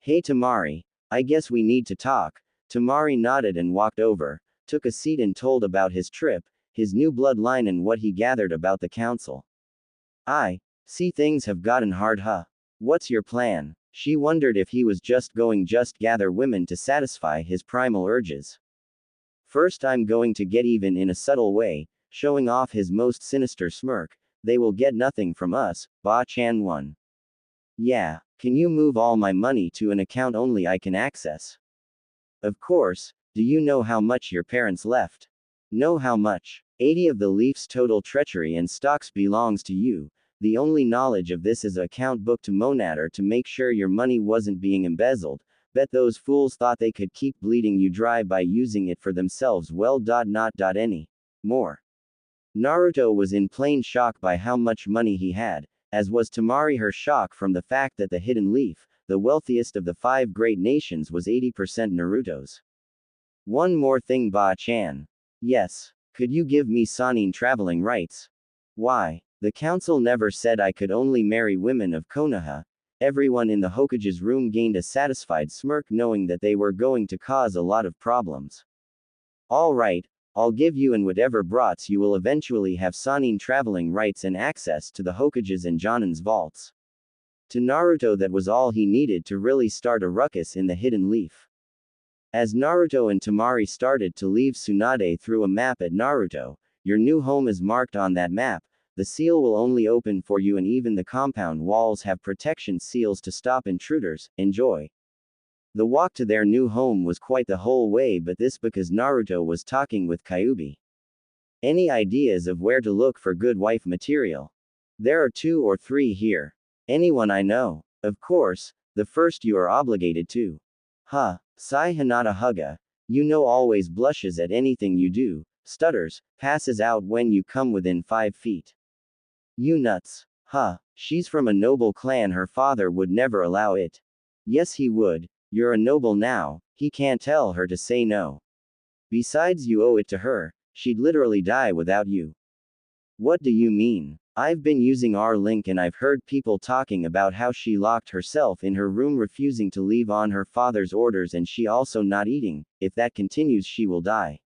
Hey Temari, I guess we need to talk. Temari nodded and walked over, took a seat and told about his trip, his new bloodline and what he gathered about the council. I see things have gotten hard, huh? What's your plan? She wondered if he was just gather women to satisfy his primal urges. First, I'm going to get even in a subtle way, showing off his most sinister smirk. They will get nothing from us, Ba-chan 1. Yeah, can you move all my money to an account only I can access? Of course. Do you know how much your parents left? Know how much? 80 of the Leaf's total treasury and stocks belongs to you. The only knowledge of this is an account book to Monitor to make sure your money wasn't being embezzled. Bet those fools thought they could keep bleeding you dry by using it for themselves. Well, any more. Naruto was in plain shock by how much money he had, as was Temari, her shock from the fact that the Hidden Leaf, the wealthiest of the 5 great nations, was 80% Naruto's. One more thing, Ba-chan. Yes. Could you give me Sannin traveling rights? Why? The council never said I could only marry women of Konoha. Everyone in the Hokage's room gained a satisfied smirk, knowing that they were going to cause a lot of problems. All right, I'll give you, and whatever brats you will eventually have Sannin traveling rights and access to the Hokage's and Jonin's vaults. To Naruto, that was all he needed to really start a ruckus in the Hidden Leaf. As Naruto and Temari started to leave, Tsunade threw a map at Naruto. Your new home is marked on that map. The seal will only open for you, and even the compound walls have protection seals to stop intruders. Enjoy. The walk to their new home was quite the whole way, but this because Naruto was talking with Kyuubi. Any ideas of where to look for good wife material? There are 2 or 3 here. Anyone I know? Of course, the first you are obligated to. Huh, sigh Hinata Huga. You know always blushes at anything you do, stutters, passes out when you come within 5 feet. You nuts. Huh, she's from a noble clan, her father would never allow it. Yes he would, you're a noble now, he can't tell her to say no. Besides you owe it to her, she'd literally die without you. What do you mean? I've been using our link and I've heard people talking about how she locked herself in her room refusing to leave on her father's orders and she also not eating, if that continues she will die.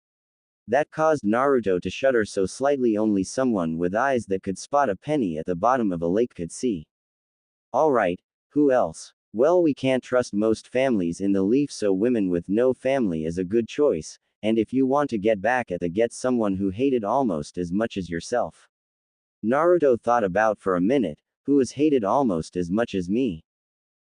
That caused Naruto to shudder so slightly only someone with eyes that could spot a penny at the bottom of a lake could see. Alright, who else? Well, we can't trust most families in the leaf, so women with no family is a good choice, and if you want to get back at the get someone who hated almost as much as yourself. Naruto thought about for a minute, who is hated almost as much as me?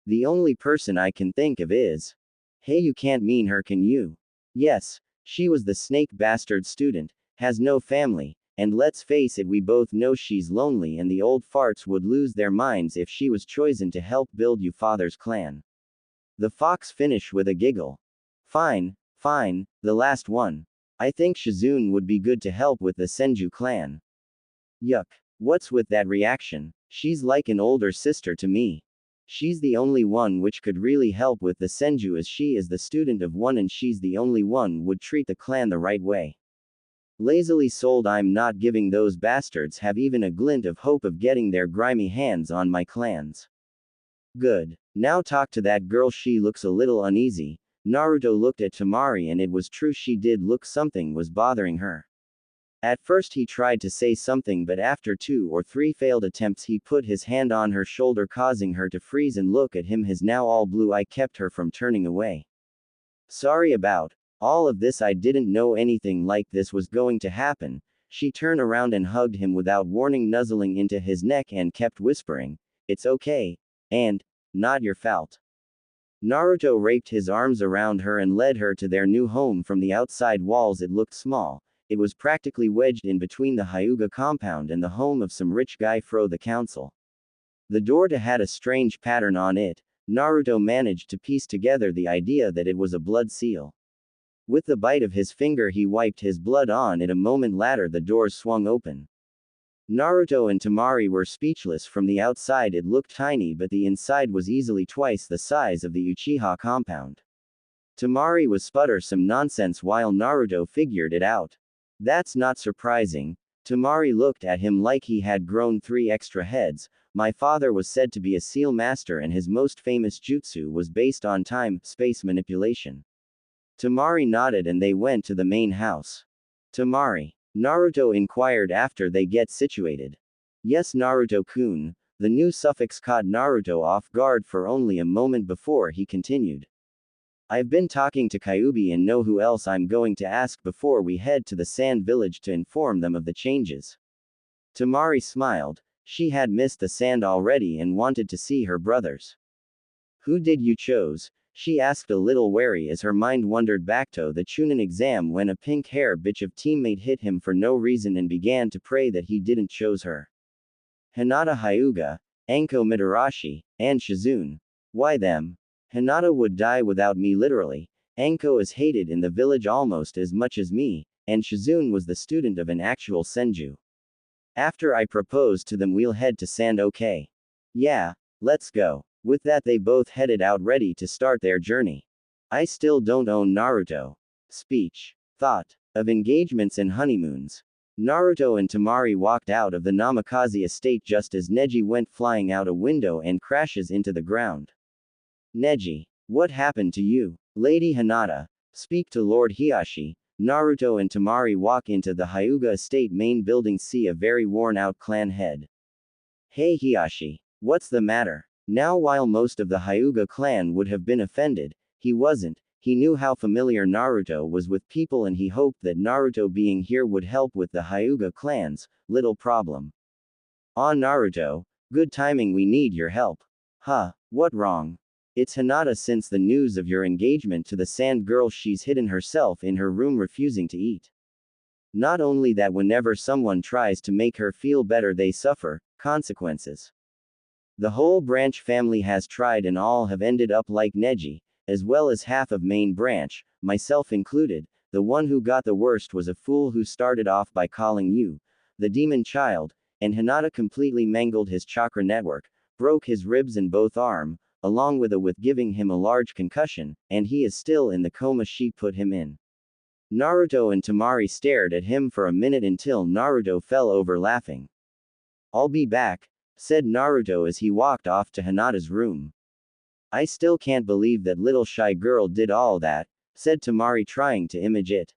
The only person I can think of is. Hey, you can't mean her, can you? Yes, she was the snake bastard student, has no family, and let's face it, we both know she's lonely and the old farts would lose their minds if she was chosen to help build your father's clan. The fox finished with a giggle. Fine, the last one. I think Shizune would be good to help with the Senju clan. Yuck. What's with that reaction? She's like an older sister to me. She's the only one which could really help with the Senju as she is the student of one and she's the only one would treat the clan the right way. Lazily sold, I'm not giving those bastards have even a glint of hope of getting their grimy hands on my clans. Good. Now talk to that girl, she looks a little uneasy. Naruto looked at Temari and it was true, she did look something was bothering her. At first he tried to say something, but after 2 or 3 failed attempts he put his hand on her shoulder causing her to freeze and look at him. His now all blue eye kept her from turning away. Sorry about all of this, I didn't know anything like this was going to happen. She turned around and hugged him without warning, nuzzling into his neck and kept whispering, "It's okay, and not your fault." Naruto wrapped his arms around her and led her to their new home from the outside walls. It looked small. It was practically wedged in between the Hyuga compound and the home of some rich guy fro the council. The door had a strange pattern on it. Naruto managed to piece together the idea that it was a blood seal. With the bite of his finger he wiped his blood on it. A moment later the doors swung open. Naruto and Temari were speechless. From the outside it looked tiny, but the inside was easily twice the size of the Uchiha compound. Temari was sputter some nonsense while Naruto figured it out. That's not surprising. Temari looked at him like he had grown 3 extra heads. My father was said to be a seal master and his most famous jutsu was based on time-space manipulation. Temari nodded and they went to the main house. Temari, Naruto inquired after they get situated. Yes, Naruto-kun. The new suffix caught Naruto off guard for only a moment before he continued. I've been talking to Kyuubi and know who else I'm going to ask before we head to the sand village to inform them of the changes. Temari smiled. She had missed the sand already and wanted to see her brothers. Who did you choose? She asked a little wary as her mind wandered back to the Chunin exam when a pink-hair bitch of teammate hit him for no reason and began to pray that he didn't choose her. Hinata Hyuga, Anko Mitarashi, and Shizune. Why them? Hinata would die without me literally. Anko is hated in the village almost as much as me, and Shizune was the student of an actual Senju. After I proposed to them we'll head to sand, okay? Yeah, let's go. With that they both headed out ready to start their journey. I still don't own Naruto. Speech. Thought. Of engagements and honeymoons. Naruto and Temari walked out of the Namikaze estate just as Neji went flying out a window and crashes into the ground. Neji, what happened to you? Lady Hinata, speak to Lord Hiashi. Naruto and Temari walk into the Hyuga estate main building, see a very worn out clan head. Hey Hiashi, what's the matter? Now while most of the Hyuga clan would have been offended, he wasn't. He knew how familiar Naruto was with people and he hoped that Naruto being here would help with the Hyuga clans. Little problem. Ah, Naruto, good timing, we need your help. Huh, what wrong? It's Hinata since the news of your engagement to the sand girl she's hidden herself in her room refusing to eat. Not only that whenever someone tries to make her feel better they suffer consequences. The whole branch family has tried and all have ended up like Neji, as well as half of main branch, myself included. The one who got the worst was a fool who started off by calling you the demon child, and Hinata completely mangled his chakra network, broke his ribs and both arm, along with giving him a large concussion, and he is still in the coma she put him in. Naruto and Temari stared at him for a minute until Naruto fell over laughing. I'll be back, said Naruto as he walked off to Hinata's room. I still can't believe that little shy girl did all that, said Temari trying to image it.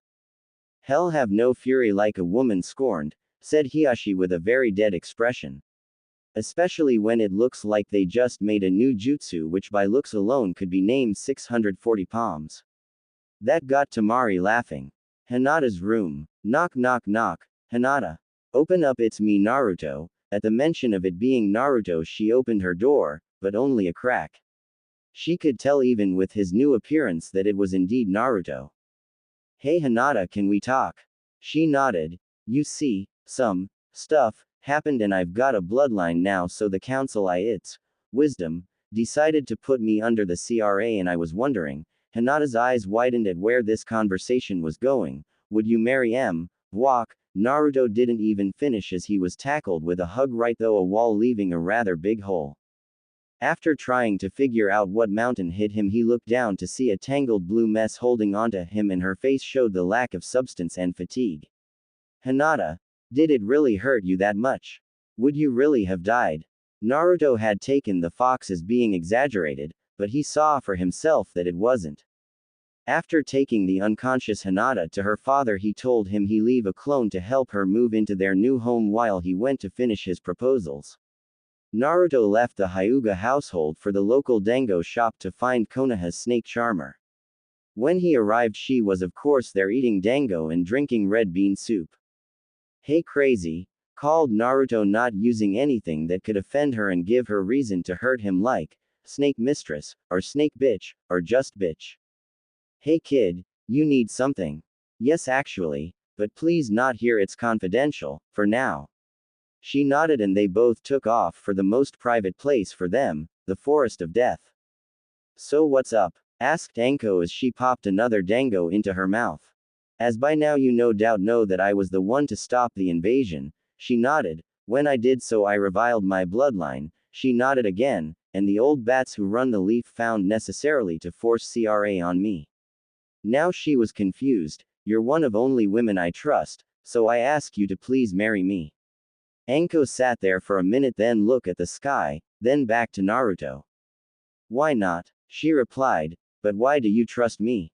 Hell have no fury like a woman scorned, said Hiyashi with a very dead expression. Especially when it looks like they just made a new jutsu which by looks alone could be named 640 palms. That got Temari laughing. Hinata's room. Knock knock knock. Hinata. Open up, it's me Naruto. At the mention of it being Naruto she opened her door, but only a crack. She could tell even with his new appearance that it was indeed Naruto. Hey Hinata, can we talk? She nodded. You see, some stuff happened and I've got a bloodline now, so the council its wisdom decided to put me under the CRA, and I was wondering. Hinata's eyes widened at where this conversation was going. Would you marry M? Walk. Naruto didn't even finish as he was tackled with a hug right through a wall, leaving a rather big hole. After trying to figure out what mountain hit him, he looked down to see a tangled blue mess holding onto him, and her face showed the lack of substance and fatigue. Hinata, did it really hurt you that much? Would you really have died? Naruto had taken the fox as being exaggerated, but he saw for himself that it wasn't. After taking the unconscious Hinata to her father, he told him he'd leave a clone to help her move into their new home while he went to finish his proposals. Naruto left the Hyuga household for the local dango shop to find Konoha's snake charmer. When he arrived, she was of course there eating dango and drinking red bean soup. Hey crazy, called Naruto, not using anything that could offend her and give her reason to hurt him, like snake mistress, or snake bitch, or just bitch. Hey kid, you need something? Yes actually, but please not here, it's confidential, for now. She nodded and they both took off for the most private place for them, the Forest of Death. So what's up? Asked Anko as she popped another dango into her mouth. As by now you no doubt know that I was the one to stop the invasion. She nodded. When I did so I reviled my bloodline. She nodded again, and the old bats who run the leaf found necessarily to force CRA on me. Now she was confused. You're one of only women I trust, so I ask you to please marry me. Anko sat there for a minute, then looked at the sky, then back to Naruto. Why not? She replied. But why do you trust me?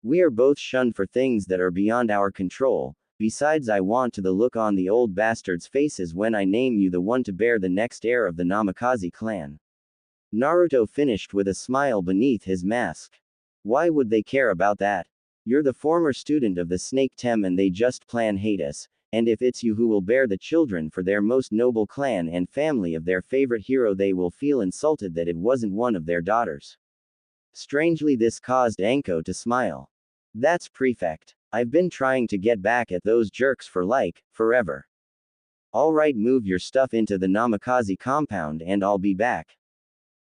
We are both shunned for things that are beyond our control. Besides, I want to the look on the old bastards' faces when I name you the one to bear the next heir of the Namikaze clan. Naruto finished with a smile beneath his mask. Why would they care about that? You're the former student of the Snake Tem and they just plan hate us, and if it's you who will bear the children for their most noble clan and family of their favorite hero, they will feel insulted that it wasn't one of their daughters. Strangely, this caused Anko to smile. That's prefect. I've been trying to get back at those jerks for forever. Alright, move your stuff into the Namikaze compound and I'll be back.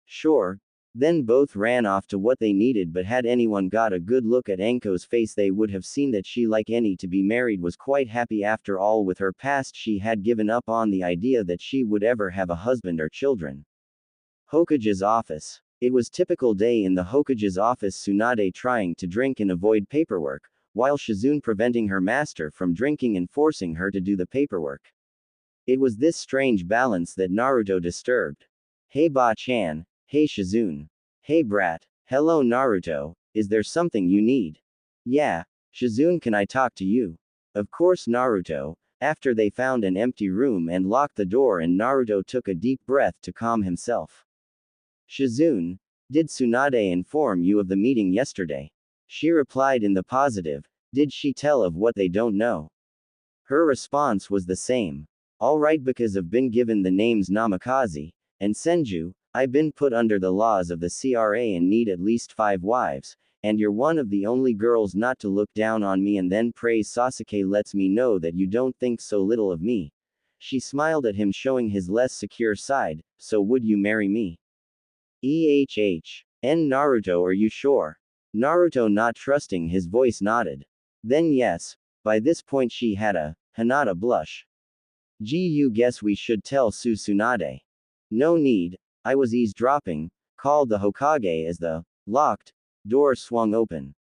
Sure. Then both ran off to what they needed, but had anyone got a good look at Anko's face they would have seen that she, like any to be married, was quite happy. After all, with her past she had given up on the idea that she would ever have a husband or children. Hokage's office. It was typical day in the Hokage's office, Tsunade trying to drink and avoid paperwork, while Shizune preventing her master from drinking and forcing her to do the paperwork. It was this strange balance that Naruto disturbed. Hey Ba-chan. Hey Shizune. Hey brat. Hello Naruto, is there something you need? Yeah. Shizune, can I talk to you? Of course Naruto. After they found an empty room and locked the door, and Naruto took a deep breath to calm himself. Shizune, did Tsunade inform you of the meeting yesterday? She replied in the positive. Did she tell of what they don't know? Her response was the same. Alright, because I've been given the names Namikaze and Senju, I've been put under the laws of the CRA and need at least 5 wives, and you're one of the only girls not to look down on me and then praise Sasuke lets me know that you don't think so little of me. She smiled at him, showing his less secure side. So would you marry me? Naruto, are you sure? Naruto, not trusting his voice, nodded. Then yes. By this point she had a Hinata blush. Gee, you guess we should tell Tsunade. No need, I was eavesdropping, called the Hokage as the locked door swung open.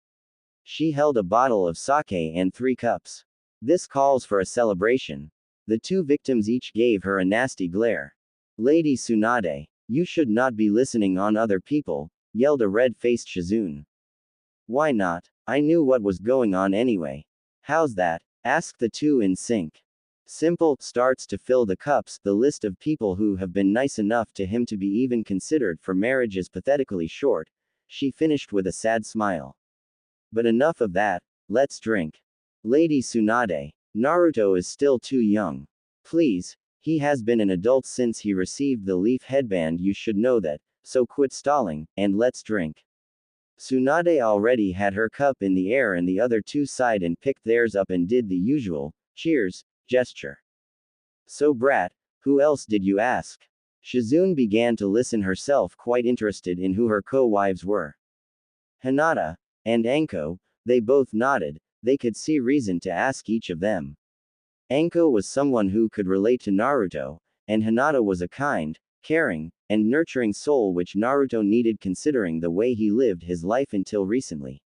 She held a bottle of sake and 3 cups. This calls for a celebration. The 2 victims each gave her a nasty glare. Lady Tsunade, you should not be listening on other people, yelled a red-faced Shizune. Why not? I knew what was going on anyway. How's that? Asked the 2 in sync. Simple, starts to fill the cups. The list of people who have been nice enough to him to be even considered for marriage is pathetically short. She finished with a sad smile. But enough of that, let's drink. Lady Tsunade, Naruto is still too young. Please, he has been an adult since he received the leaf headband, you should know that, so quit stalling, and let's drink. Tsunade already had her cup in the air and the other 2 sighed and picked theirs up and did the usual, cheers, gesture. So brat, who else did you ask? Shizune began to listen herself, quite interested in who her co-wives were. Hinata and Anko, they both nodded, they could see reason to ask each of them. Anko was someone who could relate to Naruto, and Hinata was a kind, caring, and nurturing soul which Naruto needed considering the way he lived his life until recently.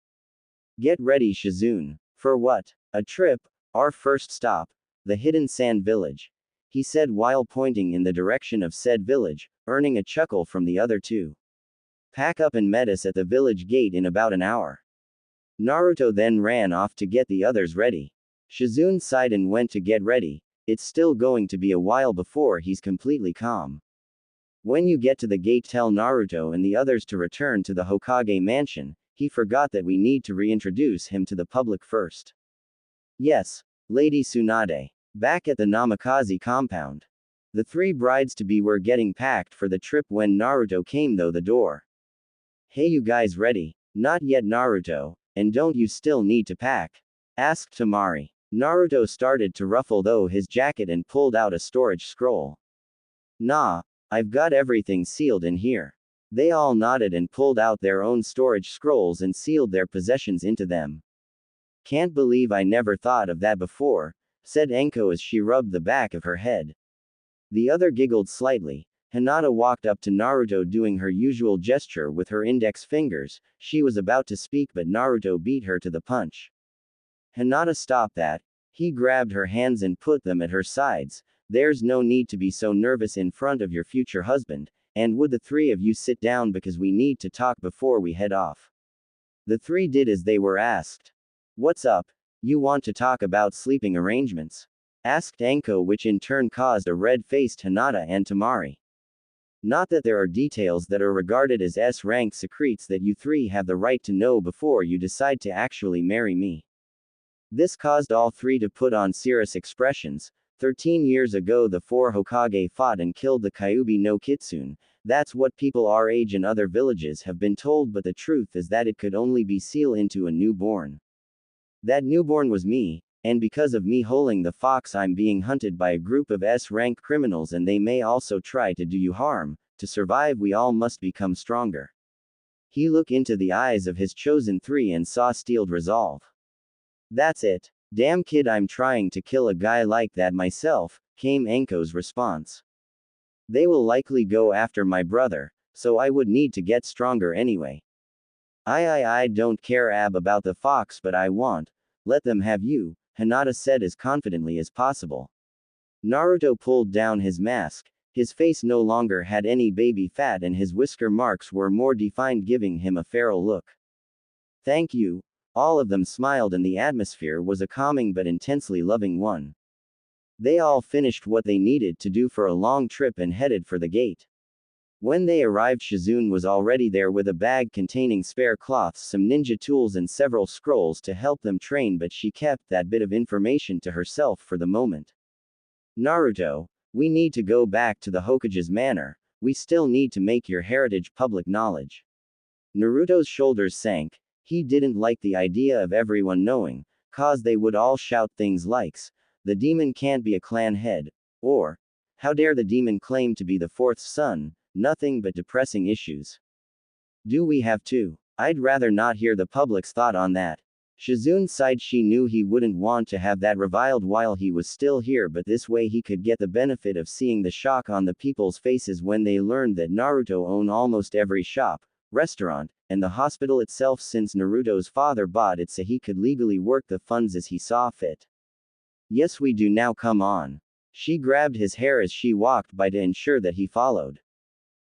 Get ready, Shizune. For what? A trip? Our first stop, the hidden sand village, he said while pointing in the direction of said village, earning a chuckle from the other 2. Pack up and meet us at the village gate in about an hour. Naruto then ran off to get the others ready. Shizune sighed and went to get ready. It's still going to be a while before he's completely calm. When you get to the gate, tell Naruto and the others to return to the Hokage mansion. He forgot that we need to reintroduce him to the public first. Yes, Lady Tsunade. Back at the Namikaze compound. The 3 brides-to-be were getting packed for the trip when Naruto came through the door. Hey, you guys ready? Not yet, Naruto, and don't you still need to pack? Asked Temari. Naruto started to ruffle though his jacket and pulled out a storage scroll. Nah, I've got everything sealed in here. They all nodded and pulled out their own storage scrolls and sealed their possessions into them. Can't believe I never thought of that before, said Anko as she rubbed the back of her head. The other giggled slightly. Hinata walked up to Naruto doing her usual gesture with her index fingers. She was about to speak but Naruto beat her to the punch. Hinata, stop that. He grabbed her hands and put them at her sides. There's no need to be so nervous in front of your future husband, and would the 3 of you sit down because we need to talk before we head off. The 3 did as they were asked. What's up? You want to talk about sleeping arrangements? Asked Anko, which in turn caused a red-faced Hinata and Temari. Not that there are details that are regarded as S-rank secrets that you 3 have the right to know before you decide to actually marry me. This caused all 3 to put on serious expressions. 13 years ago the 4 Hokage fought and killed the Kyuubi no Kitsune. That's what people our age and other villages have been told, but the truth is that it could only be sealed into a newborn. That newborn was me, and because of me holding the fox I'm being hunted by a group of S-rank criminals and they may also try to do you harm. To survive we all must become stronger. He looked into the eyes of his chosen 3 and saw steeled resolve. That's it. Damn kid, I'm trying to kill a guy like that myself, came Anko's response. They will likely go after my brother, so I would need to get stronger anyway. I don't care about the fox, but I want. Let them have you, Hinata said as confidently as possible. Naruto pulled down his mask. His face no longer had any baby fat and his whisker marks were more defined, giving him a feral look. Thank you. All of them smiled and the atmosphere was a calming but intensely loving one. They all finished what they needed to do for a long trip and headed for the gate. When they arrived, Shizune was already there with a bag containing spare cloths, some ninja tools and several scrolls to help them train, but she kept that bit of information to herself for the moment. Naruto, we need to go back to the Hokage's manor. We still need to make your heritage public knowledge. Naruto's shoulders sank. He didn't like the idea of everyone knowing, cause they would all shout things like, the demon can't be a clan head, or, how dare the demon claim to be the fourth son, nothing but depressing issues. Do we have to? I'd rather not hear the public's thought on that. Shizune sighed. She knew he wouldn't want to have that reviled while he was still here, but this way he could get the benefit of seeing the shock on the people's faces when they learned that Naruto owned almost every shop, restaurant, and the hospital itself since Naruto's father bought it so he could legally work the funds as he saw fit. Yes, we do now, come on. She grabbed his hair as she walked by to ensure that he followed.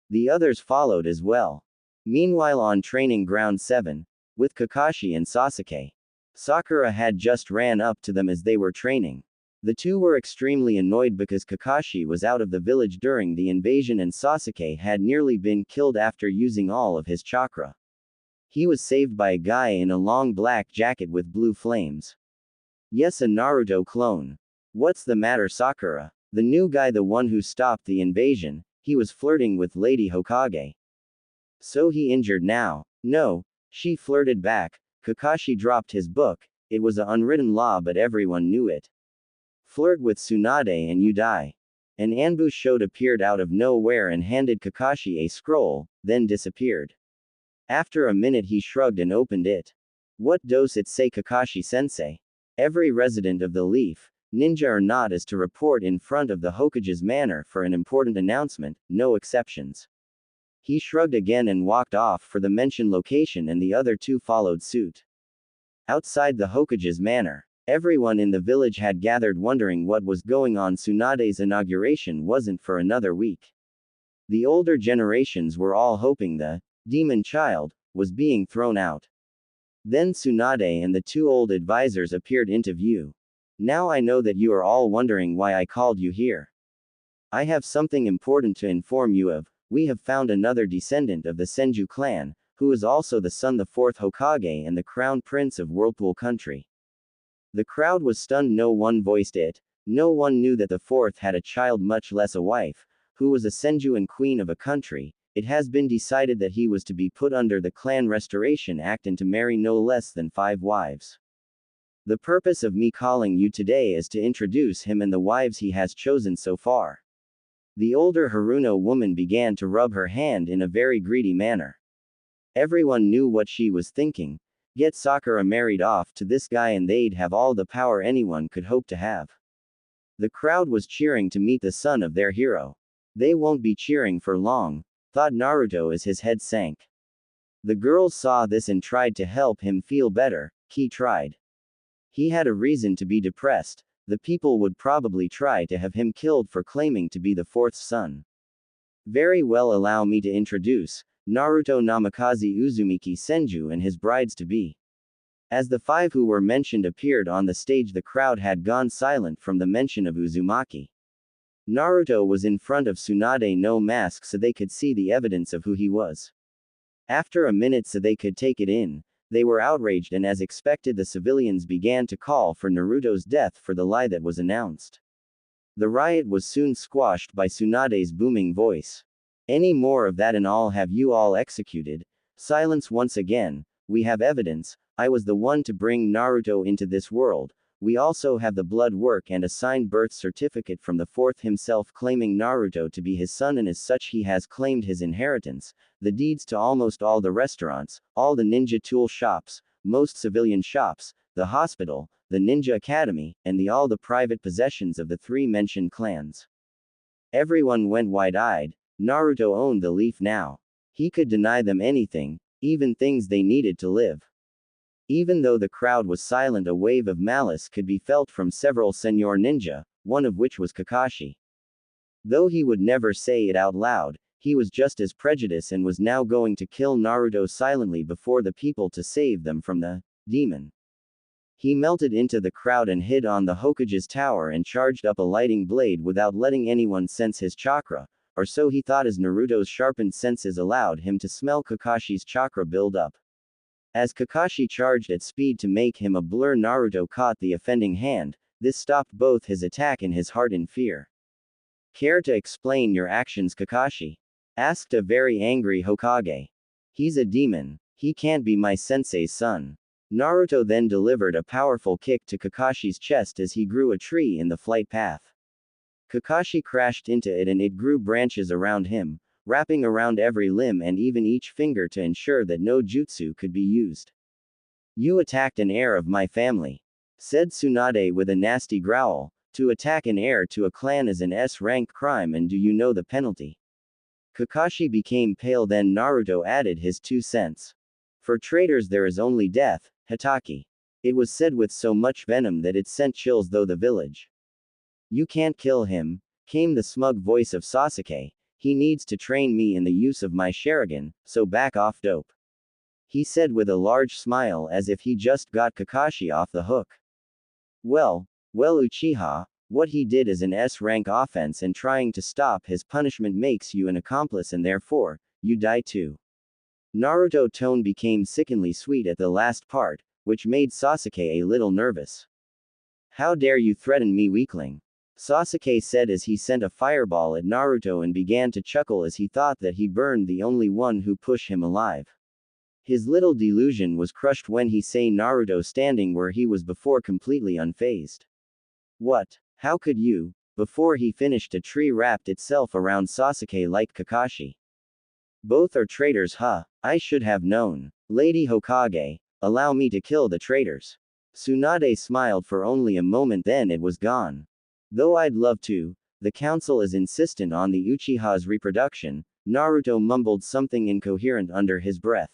The others followed as well. Meanwhile, on Training Ground 7, with Kakashi and Sasuke, Sakura had just ran up to them as they were training. The two were extremely annoyed because Kakashi was out of the village during the invasion and Sasuke had nearly been killed after using all of his chakra. He was saved by a guy in a long black jacket with blue flames. Yes, a Naruto clone. What's the matter, Sakura? The new guy, the one who stopped the invasion, he was flirting with Lady Hokage. So he injured now? No, she flirted back. Kakashi dropped his book. It was an unwritten law, but everyone knew it. Flirt with Tsunade and you die. An ambush showed appeared out of nowhere and handed Kakashi a scroll, then disappeared. After a minute he shrugged and opened it. What does it say, Kakashi-sensei? Every resident of the Leaf, ninja or not, is to report in front of the Hokage's manor for an important announcement, no exceptions. He shrugged again and walked off for the mentioned location, and the other two followed suit. Outside the Hokage's manor, everyone in the village had gathered wondering what was going on. Tsunade's inauguration wasn't for another week. The older generations were all hoping the demon child was being thrown out. Then Tsunade and the two old advisors appeared into view. Now I know that you are all wondering why I called you here. I have something important to inform you of. We have found another descendant of the Senju clan, who is also the son the fourth Hokage and the crown prince of Whirlpool Country. The crowd was stunned. No one voiced it. No one knew that the fourth had a child, much less a wife, who was a Senju and queen of a country. It has been decided that he was to be put under the Clan Restoration Act and to marry no less than 5 wives. The purpose of me calling you today is to introduce him and the wives he has chosen so far. The older Haruno woman began to rub her hand in a very greedy manner. Everyone knew what she was thinking. Get Sakura married off to this guy and they'd have all the power anyone could hope to have. The crowd was cheering to meet the son of their hero. They won't be cheering for long, thought Naruto as his head sank. The girls saw this and tried to help him feel better. He tried. He had a reason to be depressed. The people would probably try to have him killed for claiming to be the fourth son. Very well, allow me to introduce Naruto Namikaze Uzumaki Senju and his brides-to-be. As the 5 who were mentioned appeared on the stage, the crowd had gone silent from the mention of Uzumaki. Naruto was in front of Tsunade, no mask, so they could see the evidence of who he was. After a minute so they could take it in, they were outraged, and as expected the civilians began to call for Naruto's death for the lie that was announced. The riot was soon squashed by Tsunade's booming voice. Any more of that and I'll have you all executed. Silence once again. We have evidence. I was the one to bring Naruto into this world. We also have the blood work and a signed birth certificate from the fourth himself claiming Naruto to be his son, and as such he has claimed his inheritance, the deeds to almost all the restaurants, all the ninja tool shops, most civilian shops, the hospital, the ninja academy, and all the private possessions of the 3 mentioned clans. Everyone went wide-eyed. Naruto owned the Leaf now. He could deny them anything, even things they needed to live. Even though the crowd was silent, a wave of malice could be felt from several Senor Ninja, one of which was Kakashi. Though he would never say it out loud, he was just as prejudiced and was now going to kill Naruto silently before the people to save them from the demon. He melted into the crowd and hid on the Hokage's tower and charged up a lighting blade without letting anyone sense his chakra, or so he thought, as Naruto's sharpened senses allowed him to smell Kakashi's chakra build up. As Kakashi charged at speed to make him a blur, Naruto caught the offending hand. This stopped both his attack and his heart in fear. Care to explain your actions, Kakashi? Asked a very angry Hokage. He's a demon. He can't be my sensei's son. Naruto then delivered a powerful kick to Kakashi's chest as he grew a tree in the flight path. Kakashi crashed into it and it grew branches around him, wrapping around every limb and even each finger to ensure that no jutsu could be used. You attacked an heir of my family, said Tsunade with a nasty growl. To attack an heir to a clan is an S-rank crime, and do you know the penalty? Kakashi became pale, then Naruto added his 2 cents. For traitors there is only death, Hitaki. It was said with so much venom that it sent chills through the village. You can't kill him, came the smug voice of Sasuke. He needs to train me in the use of my Sharingan, so back off, dope. He said with a large smile as if he just got Kakashi off the hook. Well, Uchiha, what he did is an S-rank offense, and trying to stop his punishment makes you an accomplice and therefore, you die too. Naruto's tone became sickeningly sweet at the last part, which made Sasuke a little nervous. How dare you threaten me, weakling? Sasuke said as he sent a fireball at Naruto and began to chuckle as he thought that he burned the only one who pushed him alive. His little delusion was crushed when he saw Naruto standing where he was before, completely unfazed. What? How could you? Before he finished, a tree wrapped itself around Sasuke like Kakashi. Both are traitors, huh? I should have known. Lady Hokage, allow me to kill the traitors. Tsunade smiled for only a moment, then it was gone. Though I'd love to, the council is insistent on the Uchiha's reproduction. Naruto mumbled something incoherent under his breath.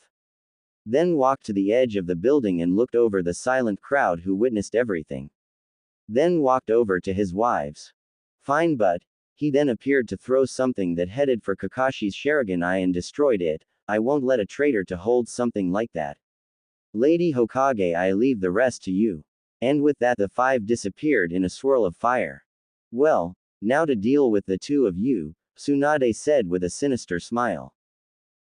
Then walked to the edge of the building and looked over the silent crowd who witnessed everything. Then walked over to his wives. Fine, but he then appeared to throw something that headed for Kakashi's Sharingan eye and destroyed it. I won't let a traitor to hold something like that. Lady Hokage, I leave the rest to you. And with that the 5 disappeared in a swirl of fire. Well, now to deal with the 2 of you, Tsunade said with a sinister smile.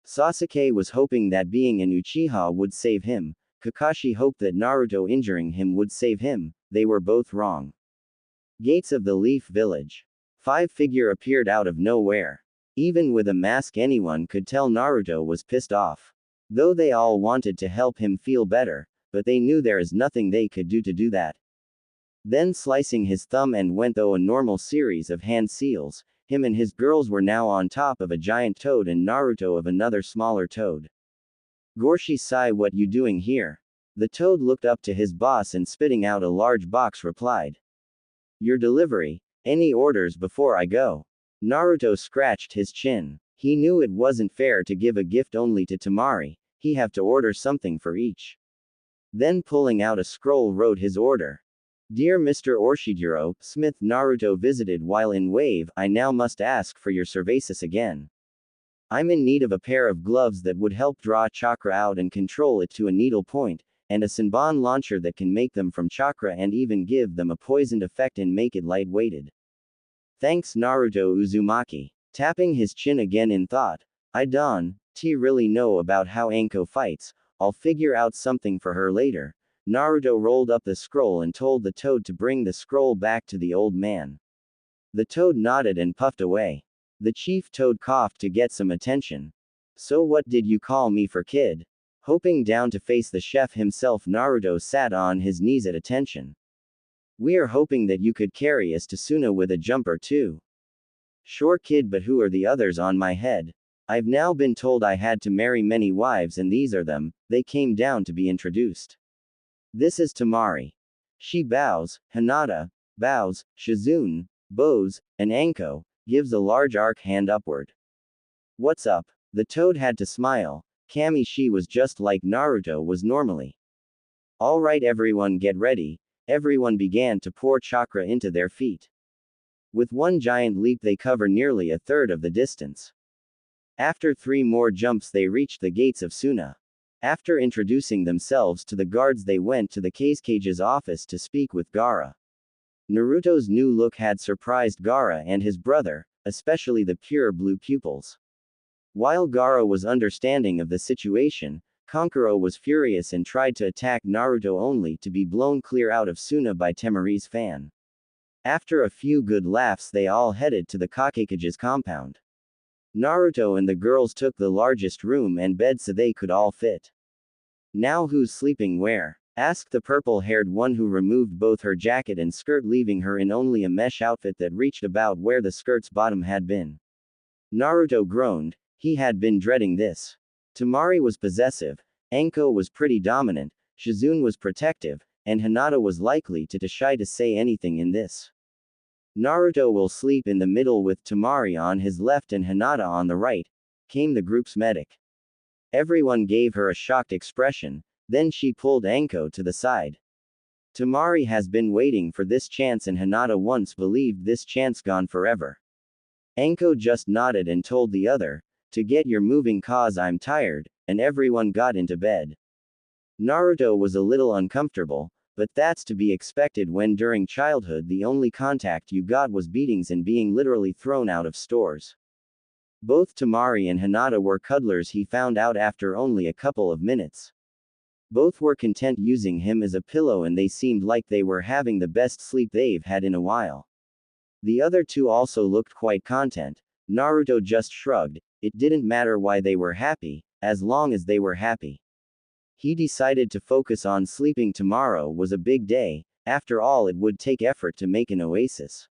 Sasuke was hoping that being an Uchiha would save him. Kakashi hoped that Naruto injuring him would save him. They were both wrong. Gates of the Leaf Village. 5 figure appeared out of nowhere. Even with a mask anyone could tell Naruto was pissed off. Though they all wanted to help him feel better, but they knew there is nothing they could do to do that. Then slicing his thumb and went through a normal series of hand seals. Him and his girls were now on top of a giant toad and Naruto of another smaller toad. Gorshi-sai, what you doing here? The toad looked up to his boss and spitting out a large box replied. Your delivery. Any orders before I go? Naruto scratched his chin. He knew it wasn't fair to give a gift only to Temari. He have to order something for each. Then pulling out a scroll wrote his order. Dear Mr. Orshijiro, Smith, Naruto visited while in wave. I now must ask for your services again. I'm in need of a pair of gloves that would help draw chakra out and control it to a needle point, and a Senbon launcher that can make them from chakra and even give them a poisoned effect and make it light-weighted. Thanks, Naruto Uzumaki. Tapping his chin again in thought. I don't really know about how Anko fights. I'll figure out something for her later. Naruto rolled up the scroll and told the toad to bring the scroll back to the old man. The toad nodded and puffed away. The chief toad coughed to get some attention. So what did you call me for, kid? Hoping down to face the chef himself, Naruto sat on his knees at attention. We're hoping that you could carry us to Suna with a jump or two. Sure, kid, but who are the others on my head? I've now been told I had to marry many wives, and these are them. They came down to be introduced. This is Temari. She bows, Hinata bows, Shizune bows, and Anko gives a large arc hand upward. What's up? The toad had to smile. Kami, she was just like Naruto was normally. Alright everyone, get ready. Everyone began to pour chakra into their feet. With one giant leap they cover nearly a third of the distance. After 3 more jumps they reached the gates of Suna. After introducing themselves to the guards they went to the Kage's office to speak with Gaara. Naruto's new look had surprised Gaara and his brother, especially the pure blue pupils. While Gaara was understanding of the situation, Kankuro was furious and tried to attack Naruto only to be blown clear out of Suna by Temari's fan. After a few good laughs they all headed to the Kage's compound. Naruto and the girls took the largest room and bed so they could all fit. Now who's sleeping where? Asked the purple-haired one who removed both her jacket and skirt, leaving her in only a mesh outfit that reached about where the skirt's bottom had been. Naruto groaned. He had been dreading this. Temari was possessive, Anko was pretty dominant, Shizune was protective, and Hinata was likely too shy to say anything in this. Naruto will sleep in the middle with Temari on his left and Hinata on the right, came the group's medic. Everyone gave her a shocked expression, then she pulled Anko to the side. Temari has been waiting for this chance and Hinata once believed this chance gone forever. Anko just nodded and told the other, to get your moving cause I'm tired, and everyone got into bed. Naruto was a little uncomfortable, but that's to be expected when during childhood the only contact you got was beatings and being literally thrown out of stores. Both Temari and Hinata were cuddlers, he found out after only a couple of minutes. Both were content using him as a pillow and they seemed like they were having the best sleep they've had in a while. The other two also looked quite content. Naruto just shrugged, it didn't matter why they were happy, as long as they were happy. He decided to focus on sleeping. Tomorrow was a big day, after all it would take effort to make an oasis.